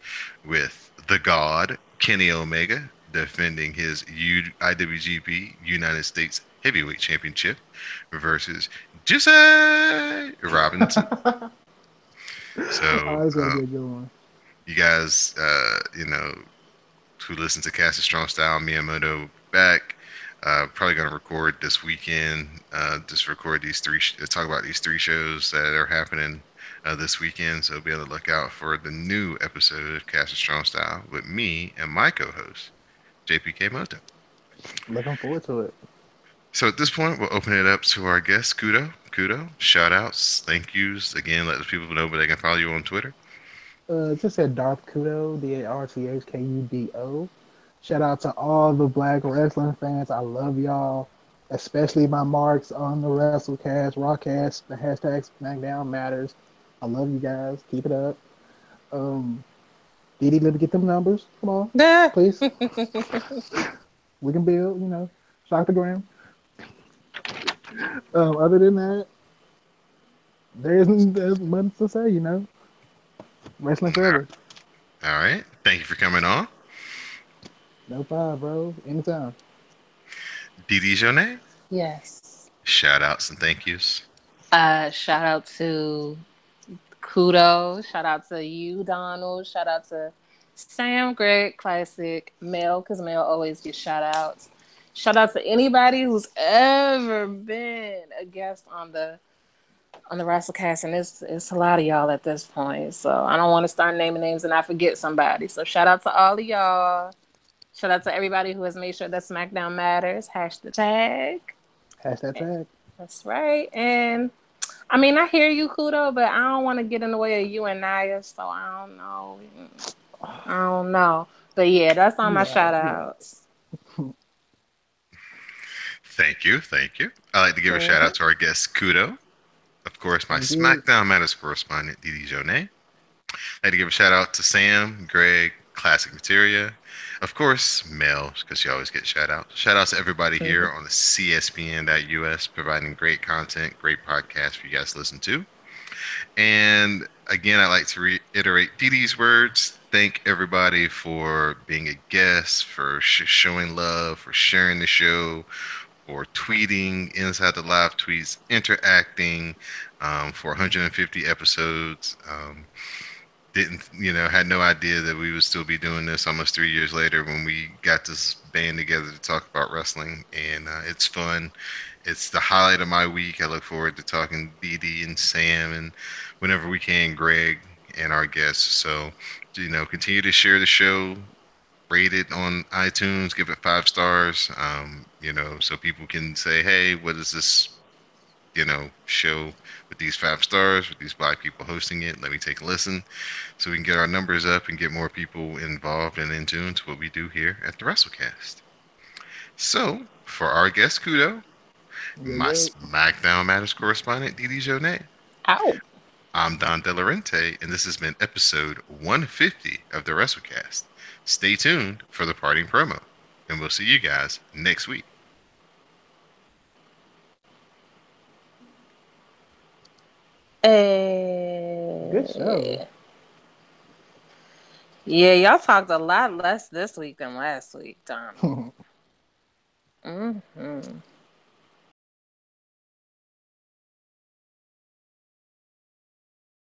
with the God, Kenny Omega, defending his IWGP United States Heavyweight Championship versus Jesse Robinson. So, Oh, it's gonna be a good one. you guys, who listen to Cast of Strong Style, Miyamoto back. Probably going to record this weekend. Just record these talk about these three shows that are happening this weekend. So be on the lookout for the new episode of Cast of Strong Style with me and my co-host, JPK Moto. Looking forward to it. So at this point, we'll open it up to our guest, Kudo, shout outs, thank yous. Again, let the people know where they can follow you on Twitter. Just said Darth Kudo, DarthKudo. Shout out to all the black wrestling fans. I love y'all, especially my marks on the Wrasslecast, Rawcast, the hashtag SmackDown Matters. I love you guys. Keep it up. Um, Didi, let me get them numbers. Come on, please. We can build. Shock the gram. Other than that, there isn't as much to say. Wrestling forever. All right. Thank you for coming on. No problem, bro. Anytime. Didi Jonet. Yes. Shout outs and thank yous. Shout out to Kudo. Shout out to you, Donald. Shout out to Sam, Greg, Classic, Mel, because Mel always gets shout outs. Shout out to anybody who's ever been a guest on the Wrasslecast, and it's a lot of y'all at this point. So I don't want to start naming names and I forget somebody. So shout out to all of y'all. Shout out to everybody who has made sure that SmackDown matters. Hashtag. Hashtag tag. That's right. And I mean, I hear you, Kudo, but I don't want to get in the way of you and Naya, so I don't know. I don't know. But yeah, that's all my You shout right. You right. outs. Thank you. Thank you. I'd like to give a shout Mm-hmm. out to our guest, Kudo. Of course, my Thank you. SmackDown Matters correspondent, Didi Jonet. I'd like to give a shout out to Sam, Greg, Classic Materia. Of course, Mel, because she always gets shout out. Shout out to everybody Mm-hmm. here on the CSPN.us, providing great content, great podcasts for you guys to listen to. And again, I'd like to reiterate Didi's words. Thank everybody for being a guest, for showing love, for sharing the show, for tweeting inside the live tweets, interacting for 150 episodes. Didn't had no idea that we would still be doing this almost 3 years later when we got this band together to talk about wrestling, and it's fun. It's the highlight of my week. I look forward to talking to Dee Dee and Sam and whenever we can, Greg and our guests. So, continue to share the show, rate it on iTunes, give it 5 stars, so people can say, hey, what is this, show with these 5 stars, with these black people hosting it? Let me take a listen so we can get our numbers up and get more people involved and in tune to what we do here at the Wrasslecast. So, for our guest, Kudo, Yo, my yo. SmackDown Matters correspondent, Didi Jonet, Ow. I'm Don Delarente, and this has been episode 150 of the Wrestlecast. Stay tuned for the parting promo, and we'll see you guys next week. Good show. Eh. Yeah, y'all talked a lot less this week than last week, Donald. Mm-hmm.